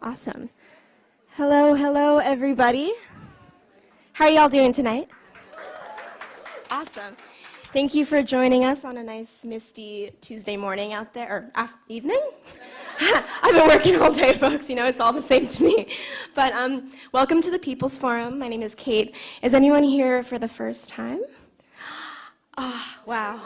Awesome. Hello, everybody. How are y'all doing tonight? Awesome. Thank you for joining us on a nice, misty Tuesday morning out there, or evening? I've been working all day, folks. You know, it's all the same to me. But welcome to the People's Forum. My name is Kate. Is anyone here for the first time? Oh, wow.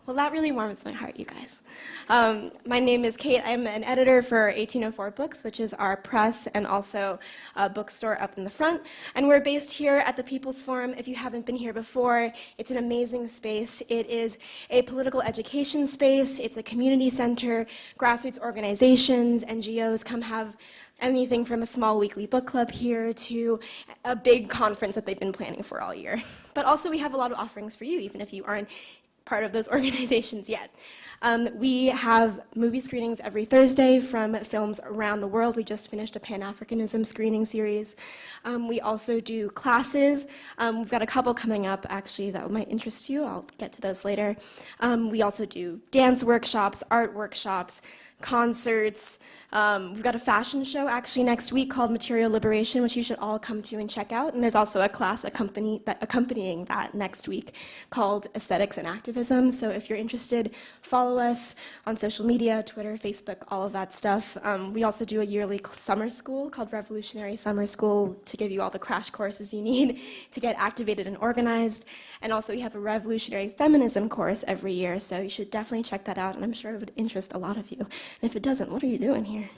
Well, that really warms my heart, you guys. My name is Kate. I'm an editor for 1804 Books, which is our press and also a bookstore up in the front. And we're based here at the People's Forum. If you haven't been here before, it's an amazing space. It is a political education space. It's a community center. Grassroots organizations, NGOs come have anything from a small weekly book club here to a big conference that they've been planning for all year. But also we have a lot of offerings for you, even if you aren't part of those organizations yet. We have movie screenings every Thursday from films around the world. We just finished a Pan-Africanism screening series. We also do classes. We've got a couple coming up, actually, that might interest you. I'll get to those later. We also do dance workshops, art workshops, concerts. We've got a fashion show actually next week called Material Liberation, which you should all come to and check out. And there's also a class accompanying that next week called Aesthetics and Activism. So if you're interested, follow us on social media, Twitter, Facebook, all of that stuff. We also do a yearly summer school called Revolutionary Summer School to give you all the crash courses you need to get activated and organized. And also we have a Revolutionary Feminism course every year, so you should definitely check that out, and I'm sure it would interest a lot of you. And if it doesn't, what are you doing here?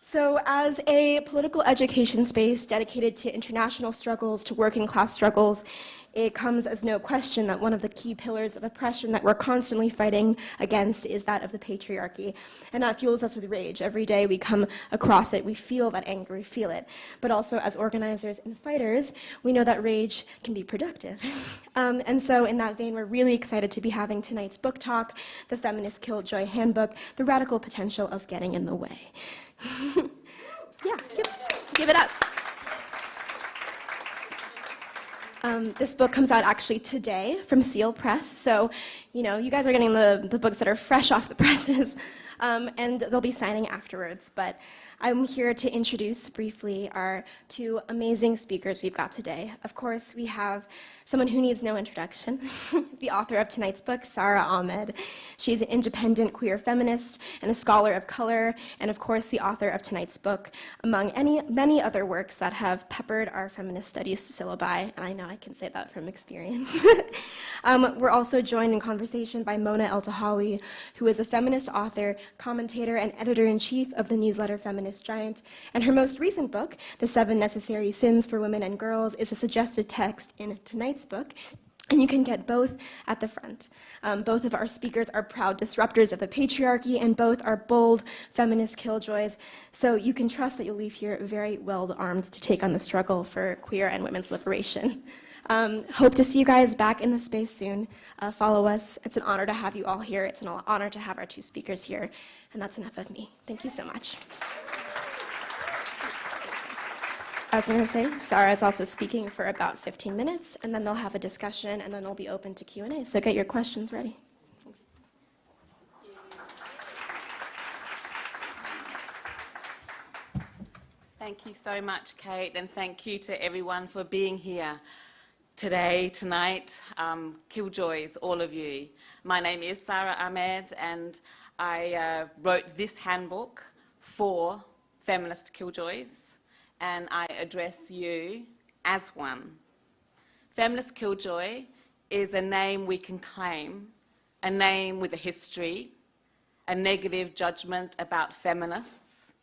So as a political education space dedicated to international struggles, to working class struggles, it comes as no question that one of the key pillars of oppression that we're constantly fighting against is that of the patriarchy. And that fuels us with rage. Every day we come across it, we feel that anger, we feel it. But also as organizers and fighters, we know that rage can be productive. And so in that vein, we're really excited to be having tonight's book talk, The Feminist Killjoy Handbook, The Radical Potential of Getting in the Way. Yeah, give it up. This book comes out actually today from Seal Press, so you know you guys are getting the books that are fresh off the presses, and they'll be signing afterwards. But I'm here to introduce briefly our two amazing speakers we've got today. Of course, we have someone who needs no introduction, the author of tonight's book, Sara Ahmed. She's an independent queer feminist and a scholar of color, and of course the author of tonight's book, among many other works that have peppered our feminist studies syllabi, and I know I can say that from experience. We're also joined in conversation by Mona Eltahawy, who is a feminist author, commentator, and editor-in-chief of the newsletter Feminist Giant, and her most recent book, The 7 Necessary Sins for Women and Girls, is a suggested text in tonight's book, and you can get both at the front. Both of our speakers are proud disruptors of the patriarchy, and both are bold feminist killjoys, so you can trust that you'll leave here very well-armed to take on the struggle for queer and women's liberation. Hope to see you guys back in the space soon. Follow us. It's an honor to have you all here. It's an honor to have our two speakers here, and that's enough of me. Thank you so much. I was going to say, Sara is also speaking for about 15 minutes, and then they'll have a discussion, and then they'll be open to Q&A, so get your questions ready. Thank you so much, Kate, and thank you to everyone for being here today, tonight. Killjoys, all of you. My name is Sara Ahmed, and I wrote this handbook for feminist killjoys, and I address you as one. Feminist Killjoy is a name we can claim, a name with a history, a negative judgment about feminists,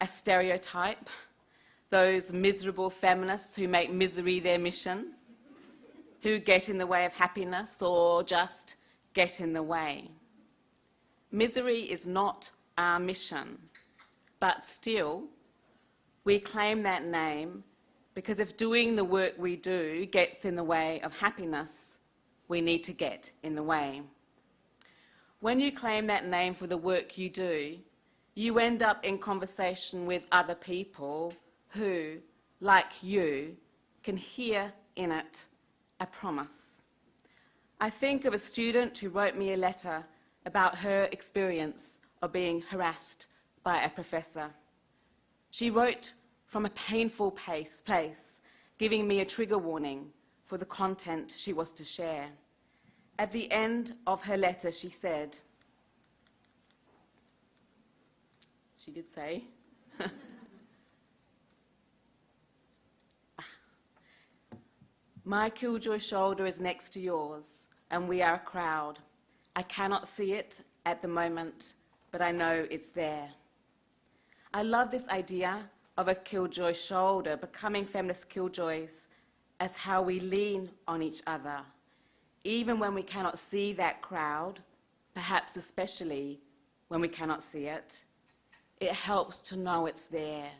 a stereotype, those miserable feminists who make misery their mission, who get in the way of happiness or just get in the way. Misery is not our mission, but still, we claim that name because if doing the work we do gets in the way of happiness, we need to get in the way. When you claim that name for the work you do, you end up in conversation with other people who, like you, can hear in it a promise. I think of a student who wrote me a letter about her experience of being harassed by a professor. She wrote from a painful place, giving me a trigger warning for the content she was to share. At the end of her letter, she said, she did say, "My Killjoy shoulder is next to yours, and we are a crowd. I cannot see it at the moment, but I know it's there." I love this idea of a Killjoy shoulder becoming feminist killjoys as how we lean on each other, even when we cannot see that crowd, perhaps especially when we cannot see it. It helps to know it's there,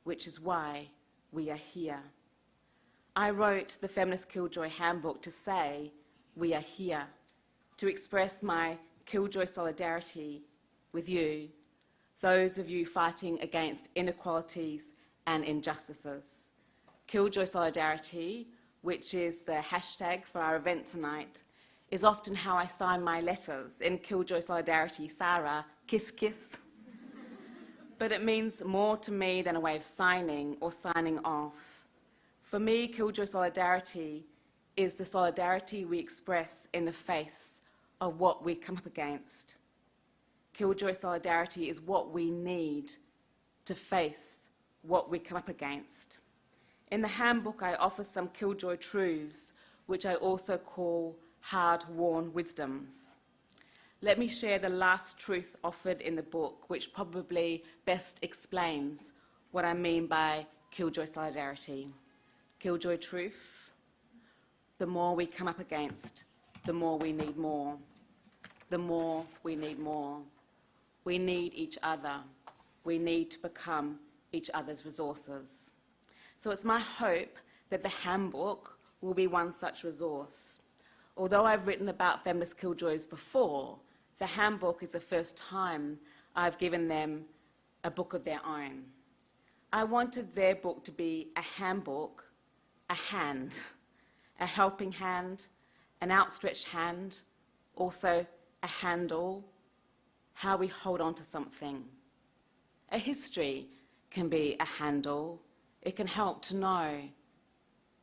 which is why we are here. I wrote the Feminist Killjoy Handbook to say we are here, to express my Killjoy solidarity with you, those of you fighting against inequalities and injustices. Killjoy solidarity, which is the hashtag for our event tonight, is often how I sign my letters. In Killjoy solidarity, Sara, kiss kiss. But it means more to me than a way of signing or signing off. For me, Killjoy solidarity is the solidarity we express in the face of what we come up against. Killjoy solidarity is what we need to face what we come up against. In the handbook, I offer some Killjoy truths, which I also call hard-worn wisdoms. Let me share the last truth offered in the book, which probably best explains what I mean by Killjoy solidarity. Killjoy truth: the more we come up against, the more we need more. The more we need more. We need each other. We need to become each other's resources. So it's my hope that the handbook will be one such resource. Although I've written about feminist killjoys before, the handbook is the first time I've given them a book of their own. I wanted their book to be a handbook, a hand, a helping hand, an outstretched hand, also a handle, how we hold on to something. A history can be a handle. It can help to know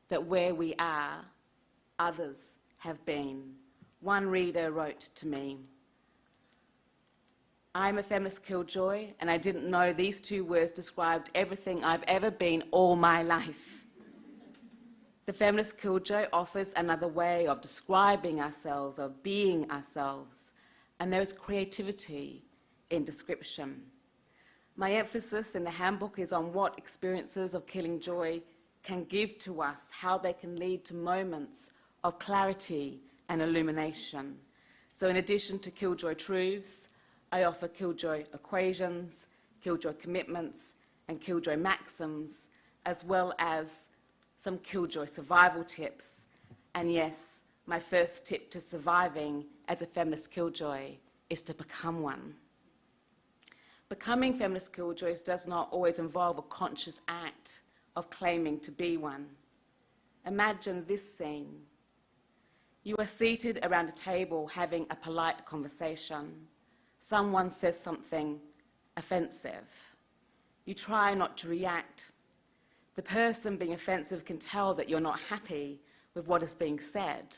that where we are, others have been. One reader wrote to me, "I'm a feminist killjoy, and I didn't know these two words described everything I've ever been all my life." The feminist killjoy offers another way of describing ourselves, of being ourselves, and there is creativity in description. My emphasis in the handbook is on what experiences of killing joy can give to us, how they can lead to moments of clarity and illumination. So in addition to Killjoy truths, I offer Killjoy equations, Killjoy commitments, and Killjoy maxims, as well as some Killjoy survival tips. And yes, my first tip to surviving as a feminist killjoy is to become one. Becoming feminist killjoys does not always involve a conscious act of claiming to be one. Imagine this scene. You are seated around a table having a polite conversation. Someone says something offensive. You try not to react. The person being offensive can tell that you're not happy with what is being said.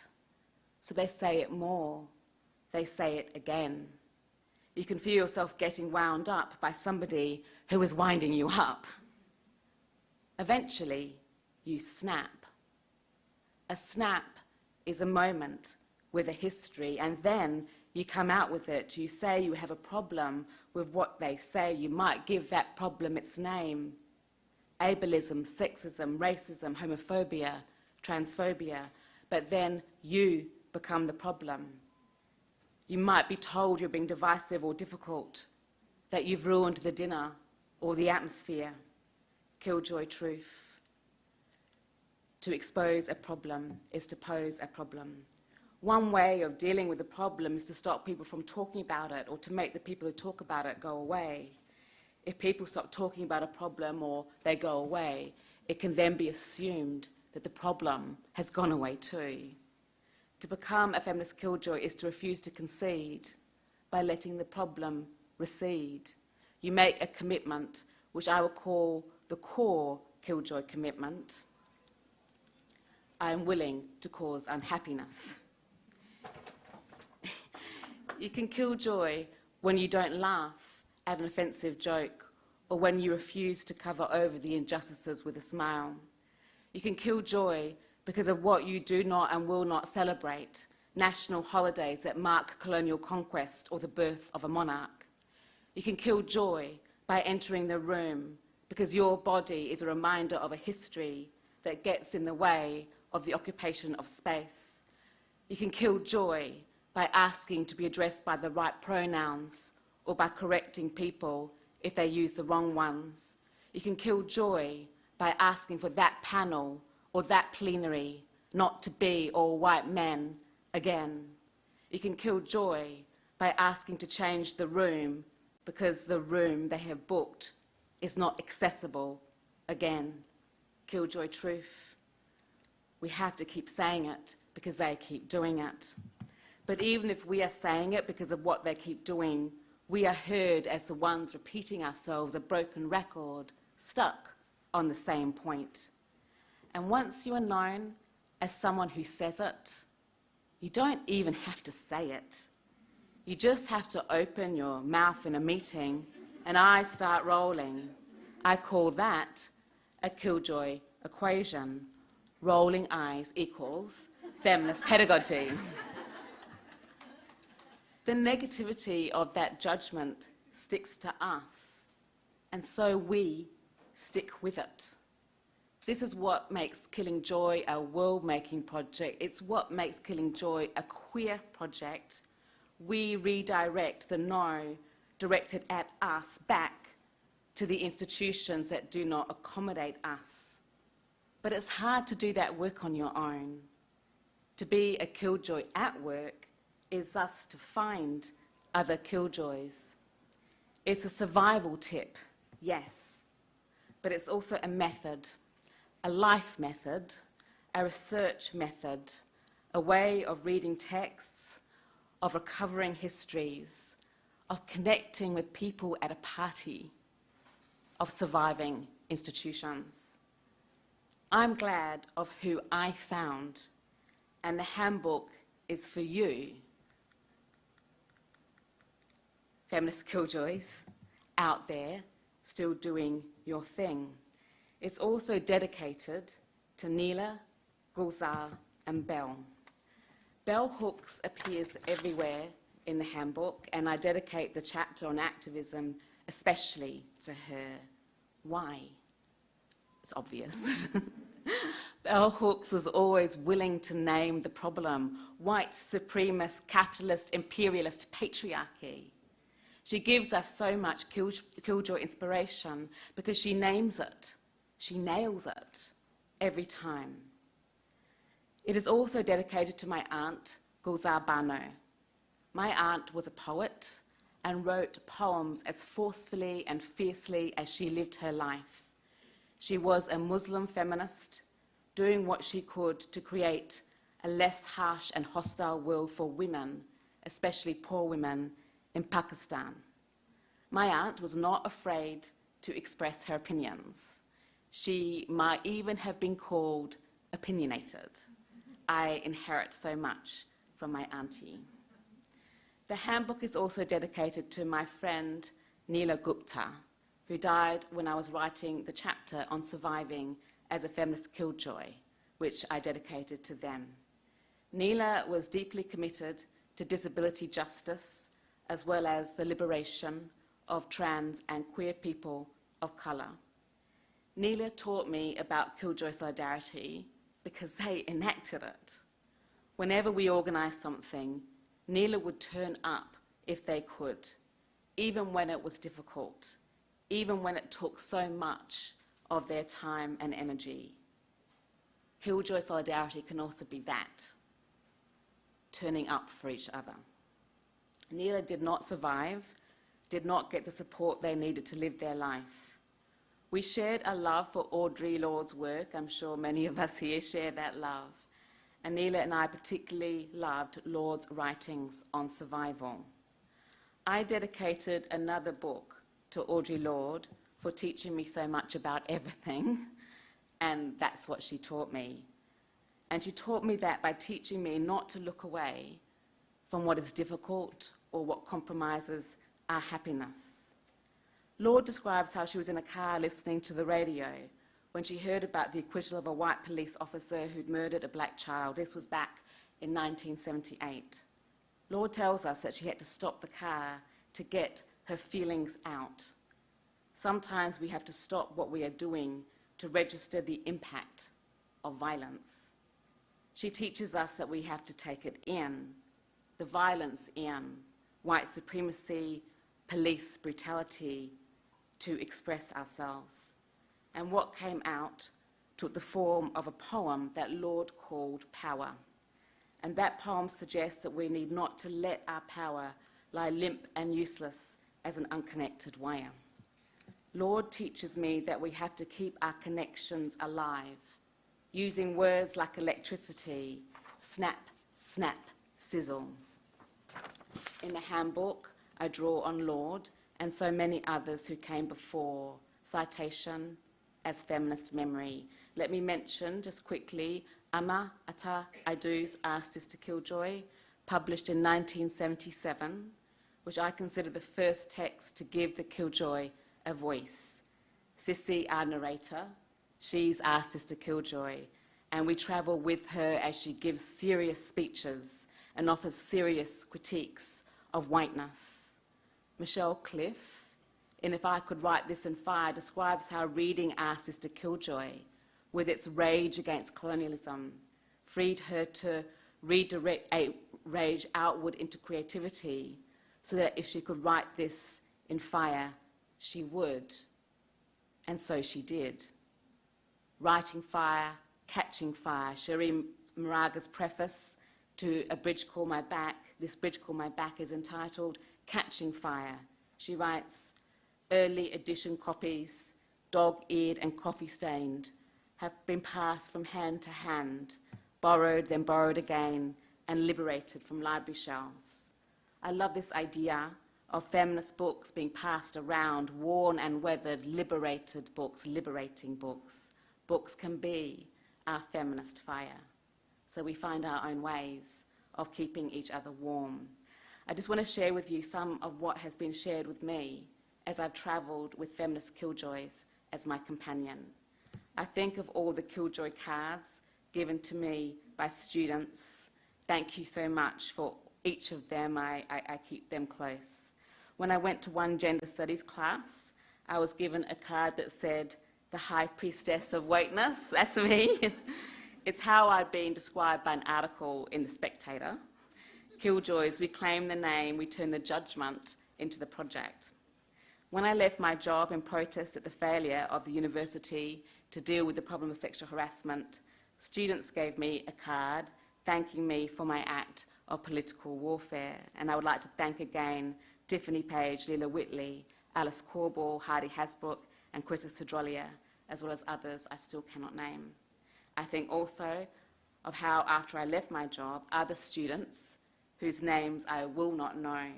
So they say it more. They say it again. You can feel yourself getting wound up by somebody who is winding you up. Eventually, you snap. A snap is a moment with a history, and then you come out with it. You say you have a problem with what they say. You might give that problem its name. Ableism, sexism, racism, homophobia, transphobia. But then you become the problem. You might be told you're being divisive or difficult, that you've ruined the dinner or the atmosphere. Killjoy truth. To expose a problem is to pose a problem. One way of dealing with the problem is to stop people from talking about it, or to make the people who talk about it go away. If people stop talking about a problem or they go away, it can then be assumed that the problem has gone away too. To become a feminist killjoy is to refuse to concede by letting the problem recede. You make a commitment, which I will call the core Killjoy commitment. I am willing to cause unhappiness. You can kill joy when you don't laugh at an offensive joke or when you refuse to cover over the injustices with a smile. You can kill joy because of what you do not and will not celebrate, national holidays that mark colonial conquest or the birth of a monarch. You can kill joy by entering the room because your body is a reminder of a history that gets in the way of the occupation of space. You can kill joy by asking to be addressed by the right pronouns or by correcting people if they use the wrong ones. You can kill joy by asking for that panel or that plenary not to be all white men again. You can kill joy by asking to change the room because the room they have booked is not accessible again. Killjoy truth. We have to keep saying it because they keep doing it. But even if we are saying it because of what they keep doing, we are heard as the ones repeating ourselves, a broken record, stuck on the same point. And once you are known as someone who says it, you don't even have to say it. You just have to open your mouth in a meeting and eyes start rolling. I call that a Killjoy equation. Rolling eyes equals feminist pedagogy. The negativity of that judgment sticks to us, and so we stick with it. This is what makes Killing Joy a world-making project. It's what makes Killing Joy a queer project. We redirect the no directed at us back to the institutions that do not accommodate us. But it's hard to do that work on your own. To be a killjoy at work is thus to find other killjoys. It's a survival tip, yes, but it's also a method, a life method, a research method, a way of reading texts, of recovering histories, of connecting with people at a party, of surviving institutions. I'm glad of who I found, and the handbook is for you, feminist killjoys out there still doing your thing. It's also dedicated to Neela, Gulzar, and Bell. Bell Hooks appears everywhere in the handbook, and I dedicate the chapter on activism especially to her. Why? It's obvious. Bell Hooks was always willing to name the problem: white supremacist, capitalist, imperialist patriarchy. She gives us so much killjoy inspiration because she names it. She nails it every time. It is also dedicated to my aunt, Gulzar Bano. My aunt was a poet and wrote poems as forcefully and fiercely as she lived her life. She was a Muslim feminist, doing what she could to create a less harsh and hostile world for women, especially poor women, in Pakistan. My aunt was not afraid to express her opinions. She might even have been called opinionated. I inherit so much from my auntie. The handbook is also dedicated to my friend Neela Gupta, who died when I was writing the chapter on surviving as a feminist killjoy, which I dedicated to them. Neela was deeply committed to disability justice, as well as the liberation of trans and queer people of colour. Neela taught me about Killjoy solidarity because they enacted it. Whenever we organised something, Neela would turn up if they could, even when it was difficult, even when it took so much of their time and energy. Killjoy solidarity can also be that, turning up for each other. Neela did not survive, did not get the support they needed to live their life. We shared a love for Audre Lorde's work. I'm sure many of us here share that love. And Neela and I particularly loved Lorde's writings on survival. I dedicated another book to Audre Lorde for teaching me so much about everything, and that's what she taught me. And she taught me that by teaching me not to look away from what is difficult or what compromises our happiness. Lorde describes how she was in a car listening to the radio when she heard about the acquittal of a white police officer who'd murdered a black child. This was back in 1978. Lorde tells us that she had to stop the car to get her feelings out. Sometimes we have to stop what we are doing to register the impact of violence. She teaches us that we have to take it in, the violence in, white supremacy, police brutality, to express ourselves. And what came out took the form of a poem that Lorde called Power. And that poem suggests that we need not to let our power lie limp and useless as an unconnected wire. Lorde teaches me that we have to keep our connections alive, using words like electricity, snap, snap, sizzle. In the handbook, I draw on Lorde and so many others who came before. Citation as feminist memory. Let me mention just quickly Ama Ata Aidu's Our Sister Killjoy, published in 1977, which I consider the first text to give the Killjoy a voice. Sissy, our narrator, she's our sister Killjoy, and we travel with her as she gives serious speeches and offers serious critiques of whiteness. Michelle Cliff, in If I Could Write This in Fire, describes how reading Our Sister Killjoy, with its rage against colonialism, freed her to redirect a rage outward into creativity, so that if she could write this in fire, she would. And so she did. Writing fire, catching fire. Cherie Moraga's preface to A Bridge Called My Back, this Bridge Called My Back is entitled Catching Fire. She writes, early edition copies, dog-eared and coffee-stained, have been passed from hand to hand, borrowed, then borrowed again, and liberated from library shelves. I love this idea of feminist books being passed around, worn and weathered, liberated books, liberating books. Books can be our feminist fire. So we find our own ways of keeping each other warm. I just want to share with you some of what has been shared with me as I've travelled with Feminist Killjoys as my companion. I think of all the Killjoy cards given to me by students. Thank you so much for each of them. I keep them close. When I went to one gender studies class, I was given a card that said, the High Priestess of Wokeness. That's me. It's how I'd been described by an article in The Spectator. Killjoys, we claim the name, we turn the judgment into the project. When I left my job in protest at the failure of the university to deal with the problem of sexual harassment, students gave me a card thanking me for my act of political warfare. And I would like to thank again Tiffany Page, Lila Whitley, Alice Corbell, Heidi Hasbrook, and Chrissa Cedrolia, as well as others I still cannot name. I think also of how, after I left my job, other students, whose names I will not know,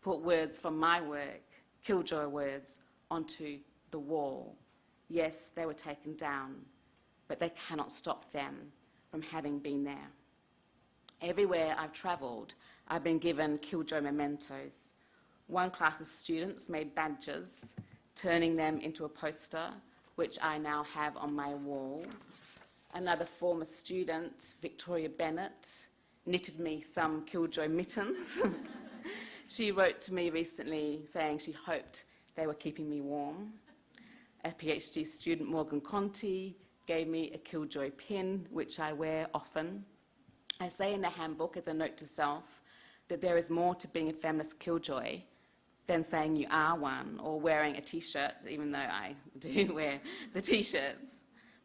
put words from my work, Killjoy words, onto the wall. Yes, they were taken down, but they cannot stop them from having been there. Everywhere I've travelled, I've been given Killjoy mementos. One class of students made badges, turning them into a poster, which I now have on my wall. Another former student, Victoria Bennett, knitted me some Killjoy mittens. She wrote to me recently saying she hoped they were keeping me warm. A PhD student, Morgan Conti, gave me a Killjoy pin, which I wear often. I say in the handbook, as a note to self, that there is more to being a feminist killjoy than saying you are one or wearing a T-shirt, even though I do wear the T-shirts.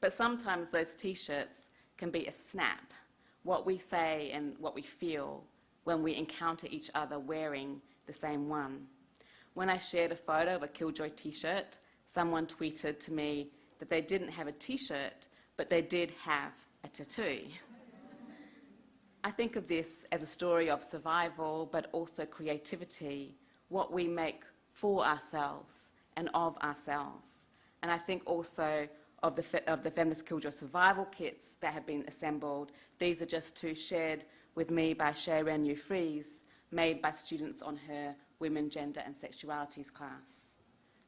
But sometimes those T-shirts can be a snap, what we say and what we feel when we encounter each other wearing the same one. When I shared a photo of a Killjoy T-shirt, someone tweeted to me that they didn't have a T-shirt, but they did have a tattoo. I think of this as a story of survival, but also creativity. what we make for ourselves and of ourselves. And I think also of the Feminist Killjoy survival kits that have been assembled. These are just two shared with me by Sharon Fries, made by students on her Women, Gender and Sexualities class.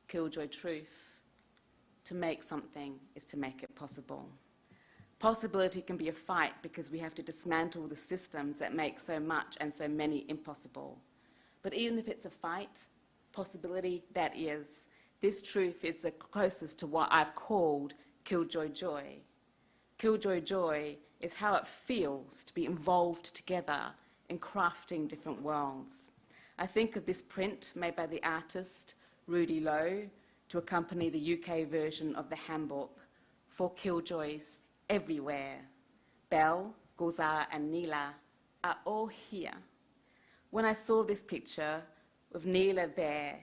Killjoy truth. To make something is to make it possible. Possibility can be a fight because we have to dismantle the systems that make so much and so many impossible. But even if it's a fight, possibility that is, this truth is the closest to what I've called Killjoy Joy. Killjoy Joy is how it feels to be involved together in crafting different worlds. I think of this print made by the artist Audre Lorde to accompany the UK version of the handbook for killjoys everywhere. Belle, Gulzar and Neela are all here. When I saw this picture of Neela there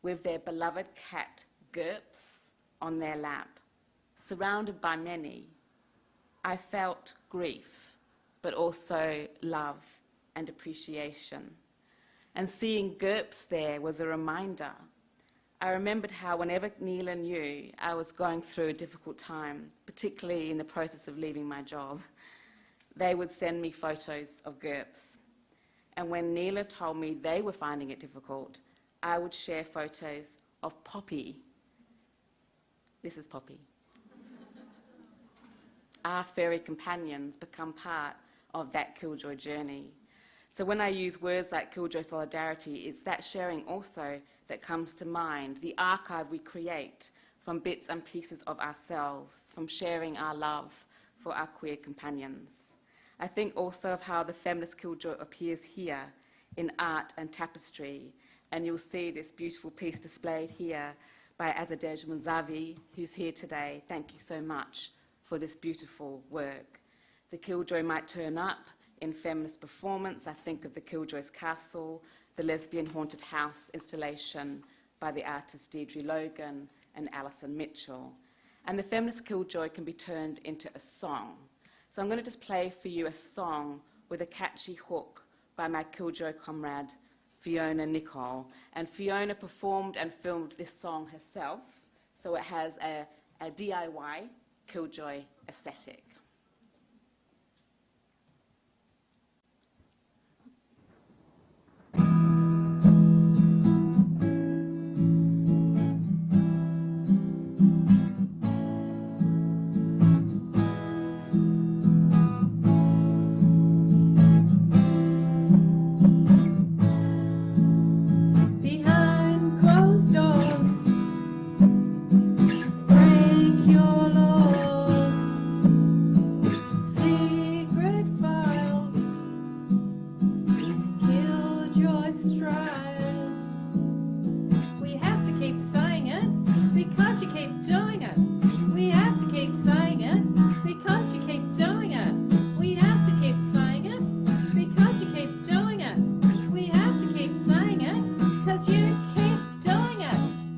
with their beloved cat Gerps on their lap, surrounded by many, I felt grief, but also love and appreciation. And seeing Gerps there was a reminder. I remembered how whenever Neela knew I was going through a difficult time, particularly in the process of leaving my job, they would send me photos of Gerps. And when Neela told me they were finding it difficult, I would share photos of Poppy. This is Poppy. Our furry companions become part of that Killjoy journey. So when I use words like Killjoy solidarity, it's that sharing also that comes to mind, the archive we create from bits and pieces of ourselves, from sharing our love for our queer companions. I think also of how the feminist Killjoy appears here in art and tapestry, and you'll see this beautiful piece displayed here by Azadej Munzavi, who's here today. Thank you so much for this beautiful work. The Killjoy might turn up in feminist performance. I think of the Killjoy's Castle, the Lesbian Haunted House installation by the artists Deirdre Logan and Alison Mitchell. And the feminist Killjoy can be turned into a song. So I'm going to just play for you a song with a catchy hook by my Killjoy comrade, Fiona Nicol. And Fiona performed and filmed this song herself, so it has a DIY Killjoy aesthetic. Because you keep doing it.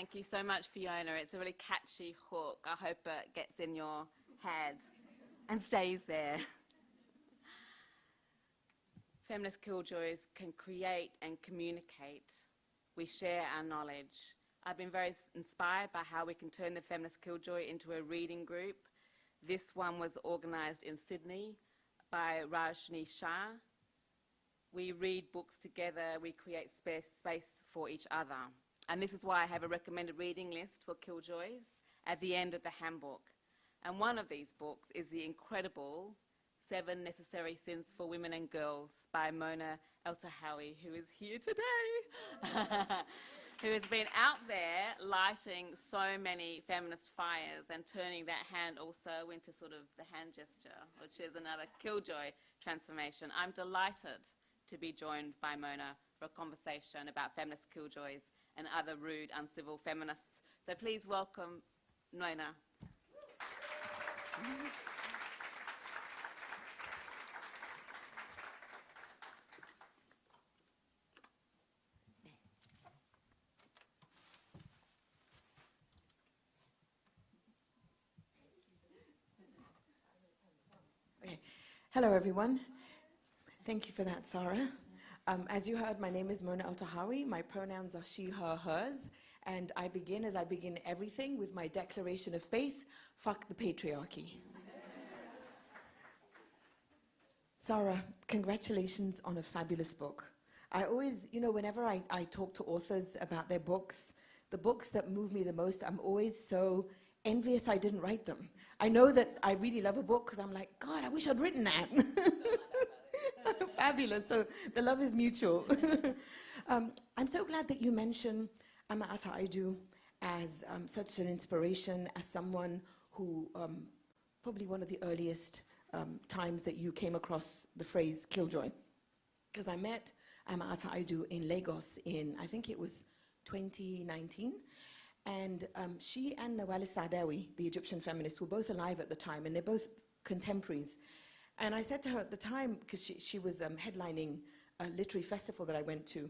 Thank you so much, Fiona. It's a really catchy hook. I hope it gets in your head and stays there. Feminist Killjoys can create and communicate. We share our knowledge. I've been very inspired by how we can turn the Feminist Killjoy into a reading group. This one was organised in Sydney by Rajni Shah. We read books together, we create space for each other. And this is why I have a recommended reading list for Killjoys at the end of the handbook. And one of these books is the incredible 7 Necessary Sins for Women and Girls by Mona Eltahawy, who is here today, who has been out there lighting so many feminist fires and turning that hand also into sort of the hand gesture, which is another Killjoy transformation. I'm delighted to be joined by Mona for a conversation about feminist killjoys and other rude, uncivil feminists. So please welcome Mona. Okay. Hello, everyone. Thank you for that, Sara. As you heard, my name is Mona Eltahawy. My pronouns are she, her, hers. And I begin, as I begin everything, with my declaration of faith: fuck the patriarchy. Sara, congratulations on a fabulous book. I always, whenever I talk to authors about their books, the books that move me the most, I'm always so envious I didn't write them. I know that I really love a book because I'm like, God, I wish I'd written that. Fabulous. So the love is mutual. I'm so glad that you mention Ama Ata Aidu as such an inspiration, as someone who, probably one of the earliest times that you came across the phrase killjoy. Because I met Ama Ata Aidu in Lagos in, I think it was 2019. And she and Nawal Saadawi, the Egyptian feminist, were both alive at the time, and they're both contemporaries. And I said to her at the time, because she was headlining a literary festival that I went to,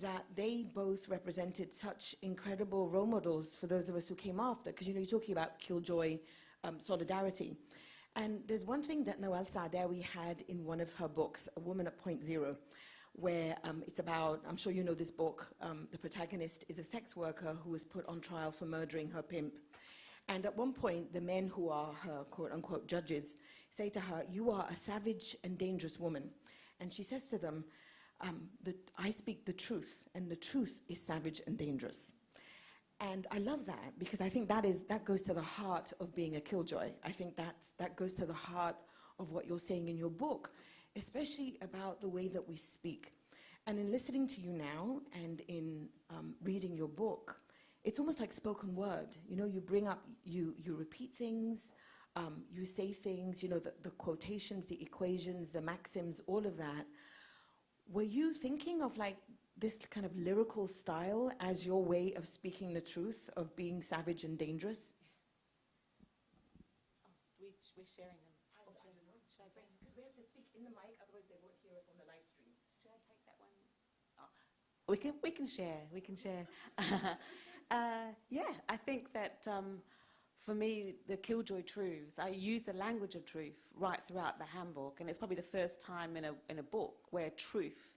that they both represented such incredible role models for those of us who came after, because you're talking about killjoy solidarity. And there's one thing that Nawal Saadawi had in one of her books, A Woman at Point Zero, where it's about, I'm sure you know this book, the protagonist is a sex worker who was put on trial for murdering her pimp. And at one point, the men who are her quote-unquote judges say to her, "You are a savage and dangerous woman." And she says to them, "I speak the truth, and the truth is savage and dangerous." And I love that, because I think that goes to the heart of being a killjoy. I think that goes to the heart of what you're saying in your book, especially about the way that we speak. And in listening to you now and in reading your book, it's almost like spoken word. You bring up, you repeat things, you say things, the quotations, the equations, the maxims, all of that. Were you thinking of like this kind of lyrical style as your way of speaking the truth, of being savage and dangerous? Oh, we're sharing them. I don't know. Should I bring, because we have to speak in the mic, otherwise they won't hear us on the live stream. Should I take that one? Oh, we can share. Yeah, I think that for me, the Killjoy truths, I use the language of truth right throughout the handbook, and it's probably the first time in a book where truth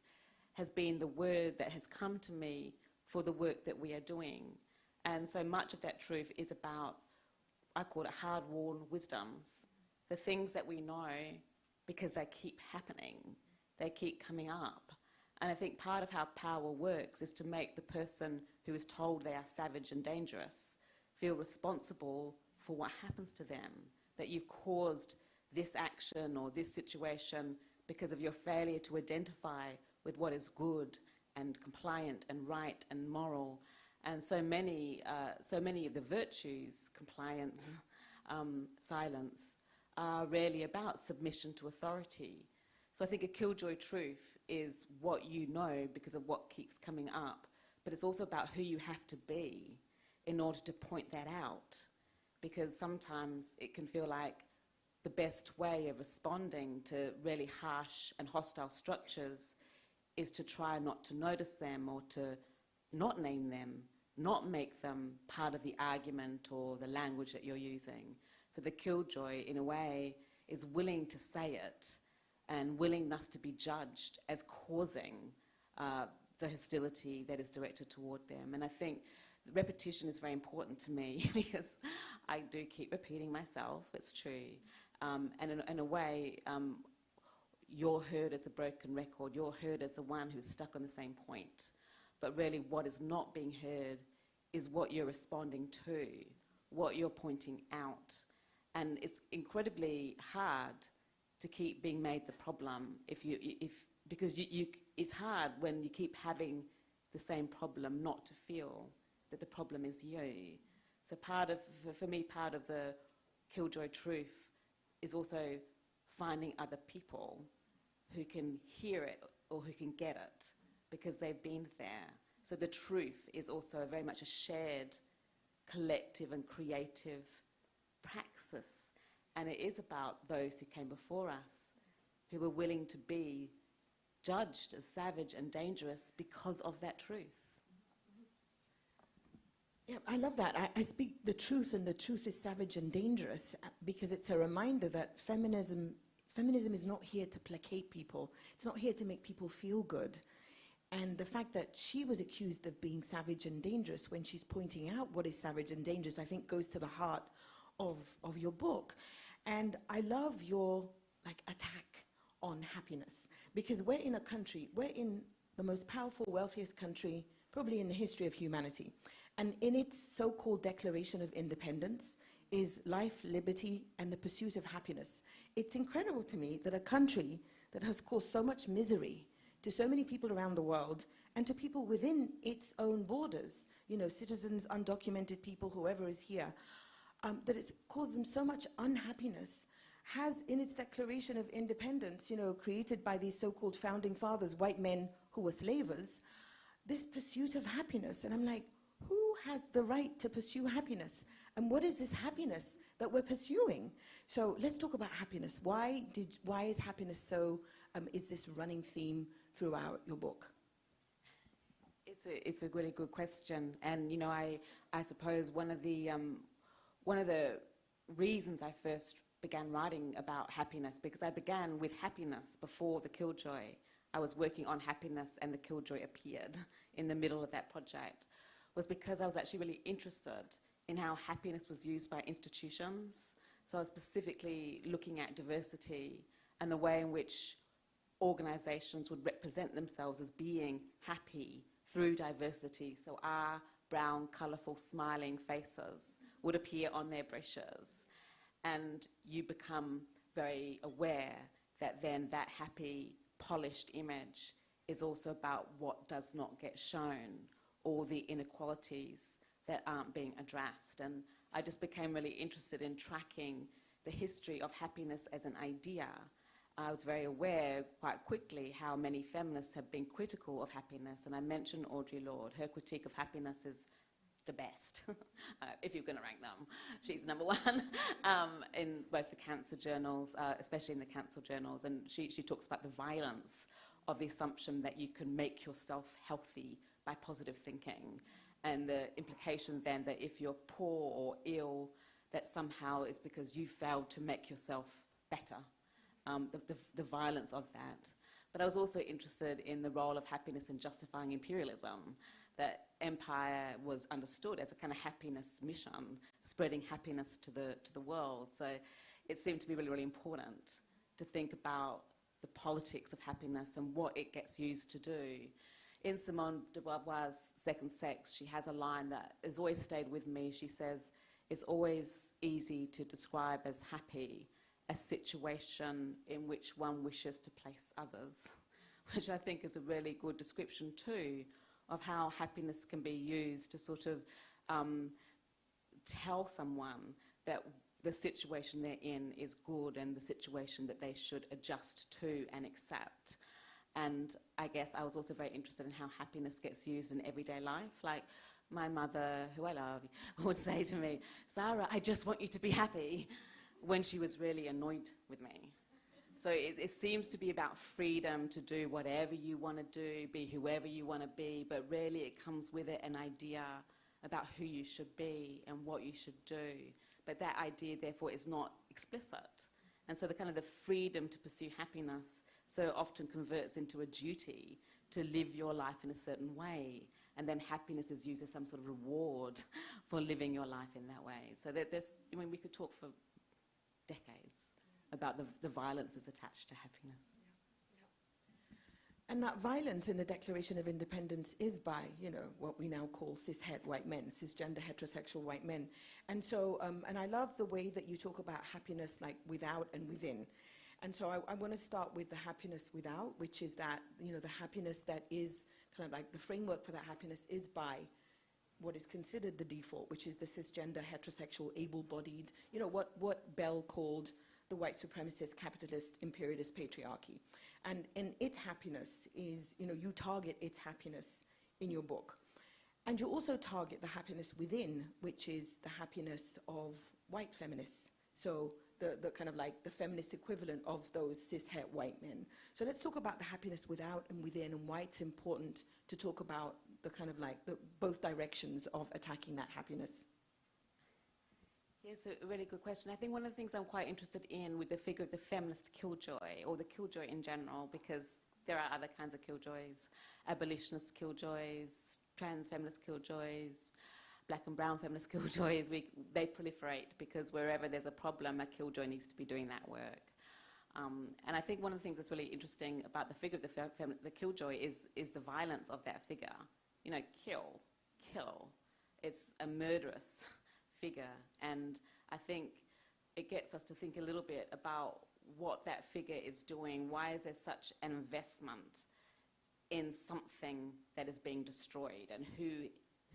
has been the word that has come to me for the work that we are doing. And so much of that truth is about, I call it hard-worn wisdoms, the things that we know because they keep happening, they keep coming up. And I think part of how power works is to make the person who is told they are savage and dangerous feel responsible for what happens to them, that you've caused this action or this situation because of your failure to identify with what is good and compliant and right and moral. And so many of the virtues, compliance, silence, are really about submission to authority. So I think a killjoy truth is what you know because of what keeps coming up, but it's also about who you have to be in order to point that out, because sometimes it can feel like the best way of responding to really harsh and hostile structures is to try not to notice them or to not name them, not make them part of the argument or the language that you're using. So the killjoy, in a way, is willing to say it and willingness to be judged as causing the hostility that is directed toward them. And I think repetition is very important to me because I do keep repeating myself, it's true. And in a way, you're heard as a broken record, you're heard as the one who's stuck on the same point. But really what is not being heard is what you're responding to, what you're pointing out. And it's incredibly hard to keep being made the problem because it's hard when you keep having the same problem not to feel that the problem is you. So for me, part of the killjoy truth is also finding other people who can hear it or who can get it because they've been there. So the truth is also very much a shared, collective and creative praxis. And it is about those who came before us, who were willing to be judged as savage and dangerous because of that truth. Yeah, I love that. I speak the truth, and the truth is savage and dangerous because it's a reminder that feminism is not here to placate people. It's not here to make people feel good. And the fact that she was accused of being savage and dangerous when she's pointing out what is savage and dangerous, I think goes to the heart of your book. And I love your attack on happiness, because we're in the most powerful, wealthiest country probably in the history of humanity. And in its so-called Declaration of Independence is life, liberty, and the pursuit of happiness. It's incredible to me that a country that has caused so much misery to so many people around the world and to people within its own borders, citizens, undocumented people, whoever is here, that it's caused them so much unhappiness, has in its Declaration of Independence, created by these so-called founding fathers, white men who were slavers, this pursuit of happiness. And I'm like, who has the right to pursue happiness? And what is this happiness that we're pursuing? So let's talk about happiness. Why is happiness so, is this running theme throughout your book? It's a really good question. And, I suppose one of the reasons I first began writing about happiness, because I began with happiness before the Killjoy. I was working on happiness and the Killjoy appeared in the middle of that project, was because I was actually really interested in how happiness was used by institutions. So I was specifically looking at diversity and the way in which organizations would represent themselves as being happy through diversity. So our brown, colorful, smiling faces would appear on their brochures. And you become very aware that then that happy, polished image is also about what does not get shown, or the inequalities that aren't being addressed. And I just became really interested in tracking the history of happiness as an idea. I was very aware quite quickly how many feminists have been critical of happiness, and I mentioned Audre Lorde. Her critique of happiness is the best, if you're going to rank them. She's number one in both the cancer journals, especially in the cancer journals, and she talks about the violence of the assumption that you can make yourself healthy by positive thinking, and the implication then that if you're poor or ill, that somehow it's because you failed to make yourself better, the violence of that. But I was also interested in the role of happiness in justifying imperialism, that empire was understood as a kind of happiness mission, spreading happiness to the world. So it seemed to be really, really important to think about the politics of happiness and what it gets used to do. In Simone de Beauvoir's Second Sex, she has a line that has always stayed with me. She says, "It's always easy to describe as happy a situation in which one wishes to place others," which I think is a really good description too of how happiness can be used to sort of tell someone that the situation they're in is good and the situation that they should adjust to and accept. And I guess I was also very interested in how happiness gets used in everyday life. Like my mother, who I love, would say to me, "Sara, I just want you to be happy," when she was really annoyed with me. So it seems to be about freedom to do whatever you want to do, be whoever you want to be, but really it comes with it an idea about who you should be and what you should do. But that idea, therefore, is not explicit. And so the kind of the freedom to pursue happiness so often converts into a duty to live your life in a certain way. And then happiness is used as some sort of reward for living your life in that way. So we could talk for decades about the violences attached to happiness. And that violence in the Declaration of Independence is by, what we now call cis-het white men, cisgender heterosexual white men. And so, and I love the way that you talk about happiness like without and within. And so I want to start with the happiness without, which is that, the happiness that is kind of like the framework for that happiness is by what is considered the default, which is the cisgender heterosexual able-bodied, what Bell called the white supremacist, capitalist, imperialist patriarchy. And its happiness is, you target its happiness in your book. And you also target the happiness within, which is the happiness of white feminists. So the kind of like the feminist equivalent of those cis-het white men. So let's talk about the happiness without and within and why it's important to talk about the kind of like both directions of attacking that happiness. Yeah, it's a really good question. I think one of the things I'm quite interested in with the figure of the feminist killjoy, or the killjoy in general, because there are other kinds of killjoys, abolitionist killjoys, trans feminist killjoys, black and brown feminist killjoys, they proliferate because wherever there's a problem, a killjoy needs to be doing that work. And I think one of the things that's really interesting about the figure of the killjoy is the violence of that figure. Kill. It's a murderous figure, and I think it gets us to think a little bit about what that figure is doing. Why is there such an investment in something that is being destroyed, and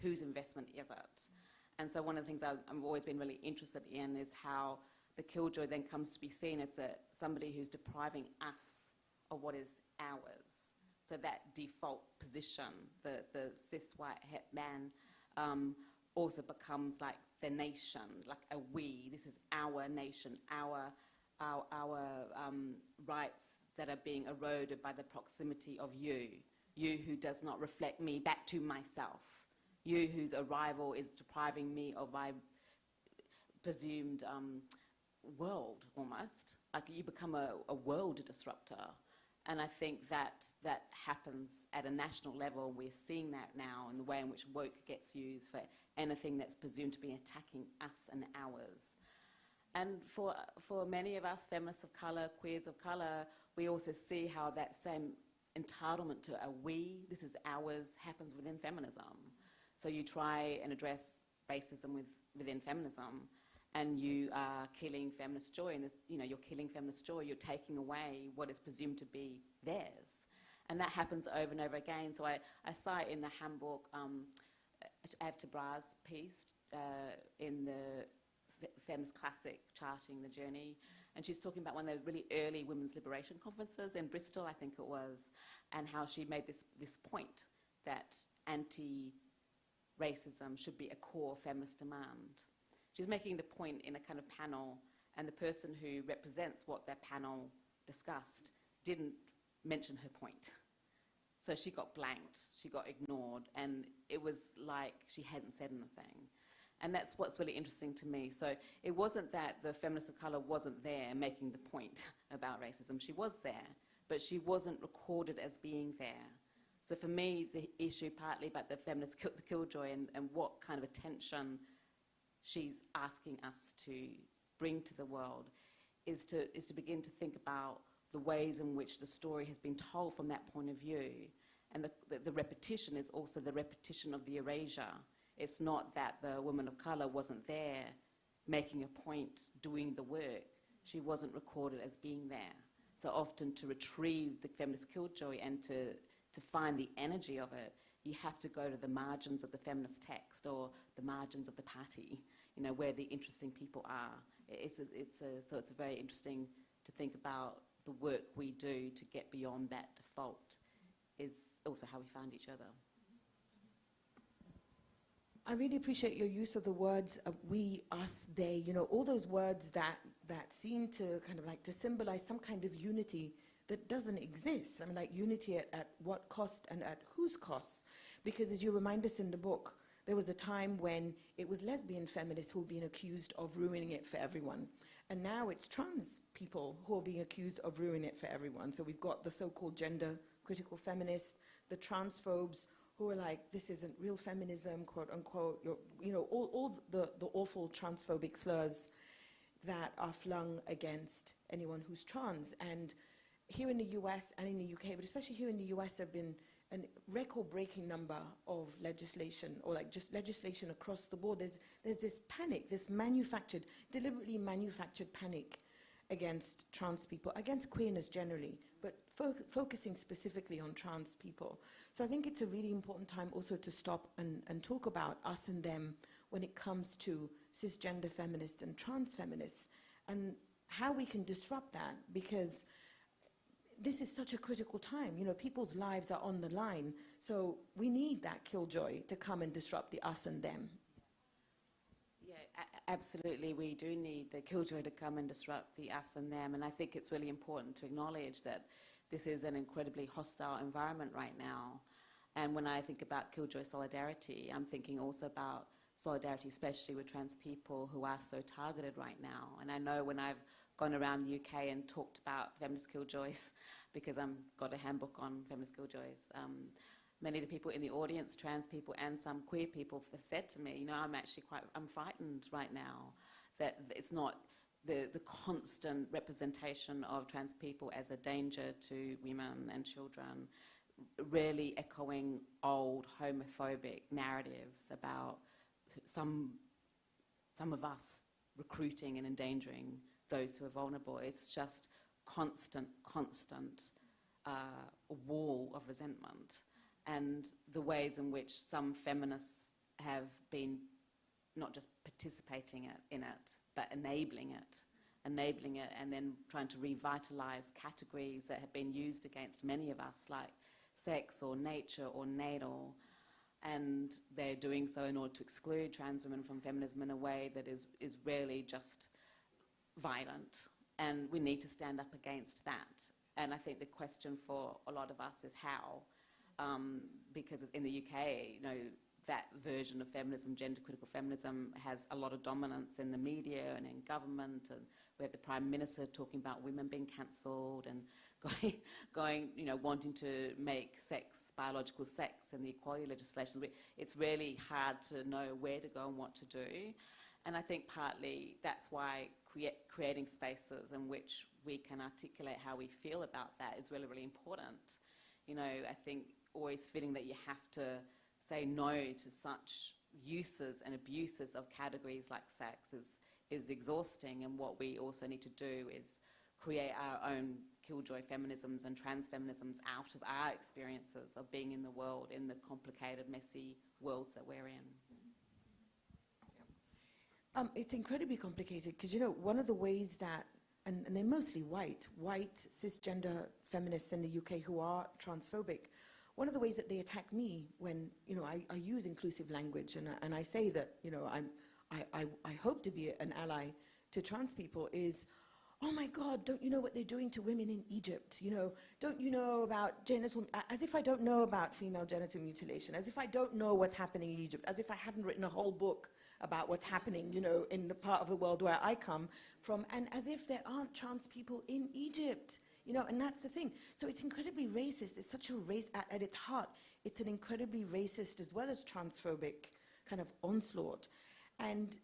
whose investment is it? And so one of the things I've always been really interested in is how the killjoy then comes to be seen as somebody who's depriving us of what is ours. So that default position, the cis white het man, also becomes like the nation, like a we. This is our nation, our rights that are being eroded by the proximity of you who does not reflect me back to myself, you whose arrival is depriving me of my presumed world, almost. Like you become a world disruptor. And I think that happens at a national level. We're seeing that now in the way in which woke gets used for anything that's presumed to be attacking us and ours. And for many of us, feminists of colour, queers of colour, we also see how that same entitlement to a we, this is ours, happens within feminism. So you try and address racism within feminism, and you are killing feminist joy, and you're killing feminist joy, you're taking away what is presumed to be theirs. And that happens over and over again. So I cite in the handbook Audre Lorde's piece in the feminist classic, Charting the Journey, and she's talking about one of the really early women's liberation conferences in Bristol, I think it was, and how she made this point that anti-racism should be a core feminist demand. She's making the point in a kind of panel, and the person who represents what that panel discussed didn't mention her point. So she got blanked, she got ignored, and it was like she hadn't said anything. And that's what's really interesting to me. So it wasn't that the feminist of colour wasn't there making the point about racism. She was there, but she wasn't recorded as being there. So for me, the issue partly about the feminist killjoy and what kind of attention she's asking us to bring to the world is to begin to think about the ways in which the story has been told from that point of view. And the repetition is also the repetition of the erasure. It's not that the woman of colour wasn't there making a point, doing the work. She wasn't recorded as being there. So often to retrieve the feminist killjoy and to find the energy of it, you have to go to the margins of the feminist text or the margins of the party, where the interesting people are. So it's very interesting to think about the work we do to get beyond that default is also how we find each other. I really appreciate your use of the words we, us, they, all those words that seem to kind of like to symbolize some kind of unity that doesn't exist. I mean, like unity at what cost and at whose cost? Because as you remind us in the book, There was a time when it was lesbian feminists who were being accused of ruining it for everyone. And now it's trans people who are being accused of ruining it for everyone. So we've got the so-called gender critical feminists, the transphobes who are like, this isn't real feminism, quote unquote, all the awful transphobic slurs that are flung against anyone who's trans. And here in the US and in the UK, but especially here in the US, there have been a record-breaking number of legislation, or like just legislation across the board. There's this panic, this deliberately manufactured panic against trans people, against queerness generally, but focusing specifically on trans people. So I think it's a really important time also to stop and talk about us and them when it comes to cisgender feminists and trans feminists, and how we can disrupt that, because this is such a critical time. People's lives are on the line. So we need that killjoy to come and disrupt the us and them. Yeah, absolutely. We do need the killjoy to come and disrupt the us and them. And I think it's really important to acknowledge that this is an incredibly hostile environment right now. And when I think about killjoy solidarity, I'm thinking also about solidarity, especially with trans people who are so targeted right now. And I know when I've gone around the UK and talked about feminist killjoys, because I've got a handbook on feminist killjoys. Many of the people in the audience, trans people and some queer people, have said to me, I'm frightened right now that it's not the constant representation of trans people as a danger to women and children, really echoing old homophobic narratives about some of us recruiting and endangering those who are vulnerable. It's just constant wall of resentment, and the ways in which some feminists have been not just participating in it, but enabling it, and then trying to revitalize categories that have been used against many of us, like sex or nature or natal, and they're doing so in order to exclude trans women from feminism in a way that is really just violent, and we need to stand up against that. And I think the question for a lot of us is how, because in the UK, that version of feminism, gender critical feminism, has a lot of dominance in the media and in government, and we have the Prime Minister talking about women being cancelled and wanting to make biological sex and the equality legislation. It's really hard to know where to go and what to do. And I think partly that's why creating spaces in which we can articulate how we feel about that is really, really important. I think always feeling that you have to say no to such uses and abuses of categories like sex is exhausting, and what we also need to do is create our own killjoy feminisms and trans feminisms out of our experiences of being in the world, in the complicated, messy worlds that we're in. It's incredibly complicated because, one of the ways that, and they're mostly white cisgender feminists in the UK who are transphobic, one of the ways that they attack me when, I use inclusive language and I say that, I hope to be an ally to trans people is, oh my God, don't you know what they're doing to women in Egypt? Don't you know about as if I don't know about female genital mutilation, as if I don't know what's happening in Egypt, as if I haven't written a whole book about what's happening, in the part of the world where I come from, and as if there aren't trans people in Egypt, and that's the thing. So it's incredibly racist. It's such a race, at its heart, it's an incredibly racist as well as transphobic kind of onslaught. And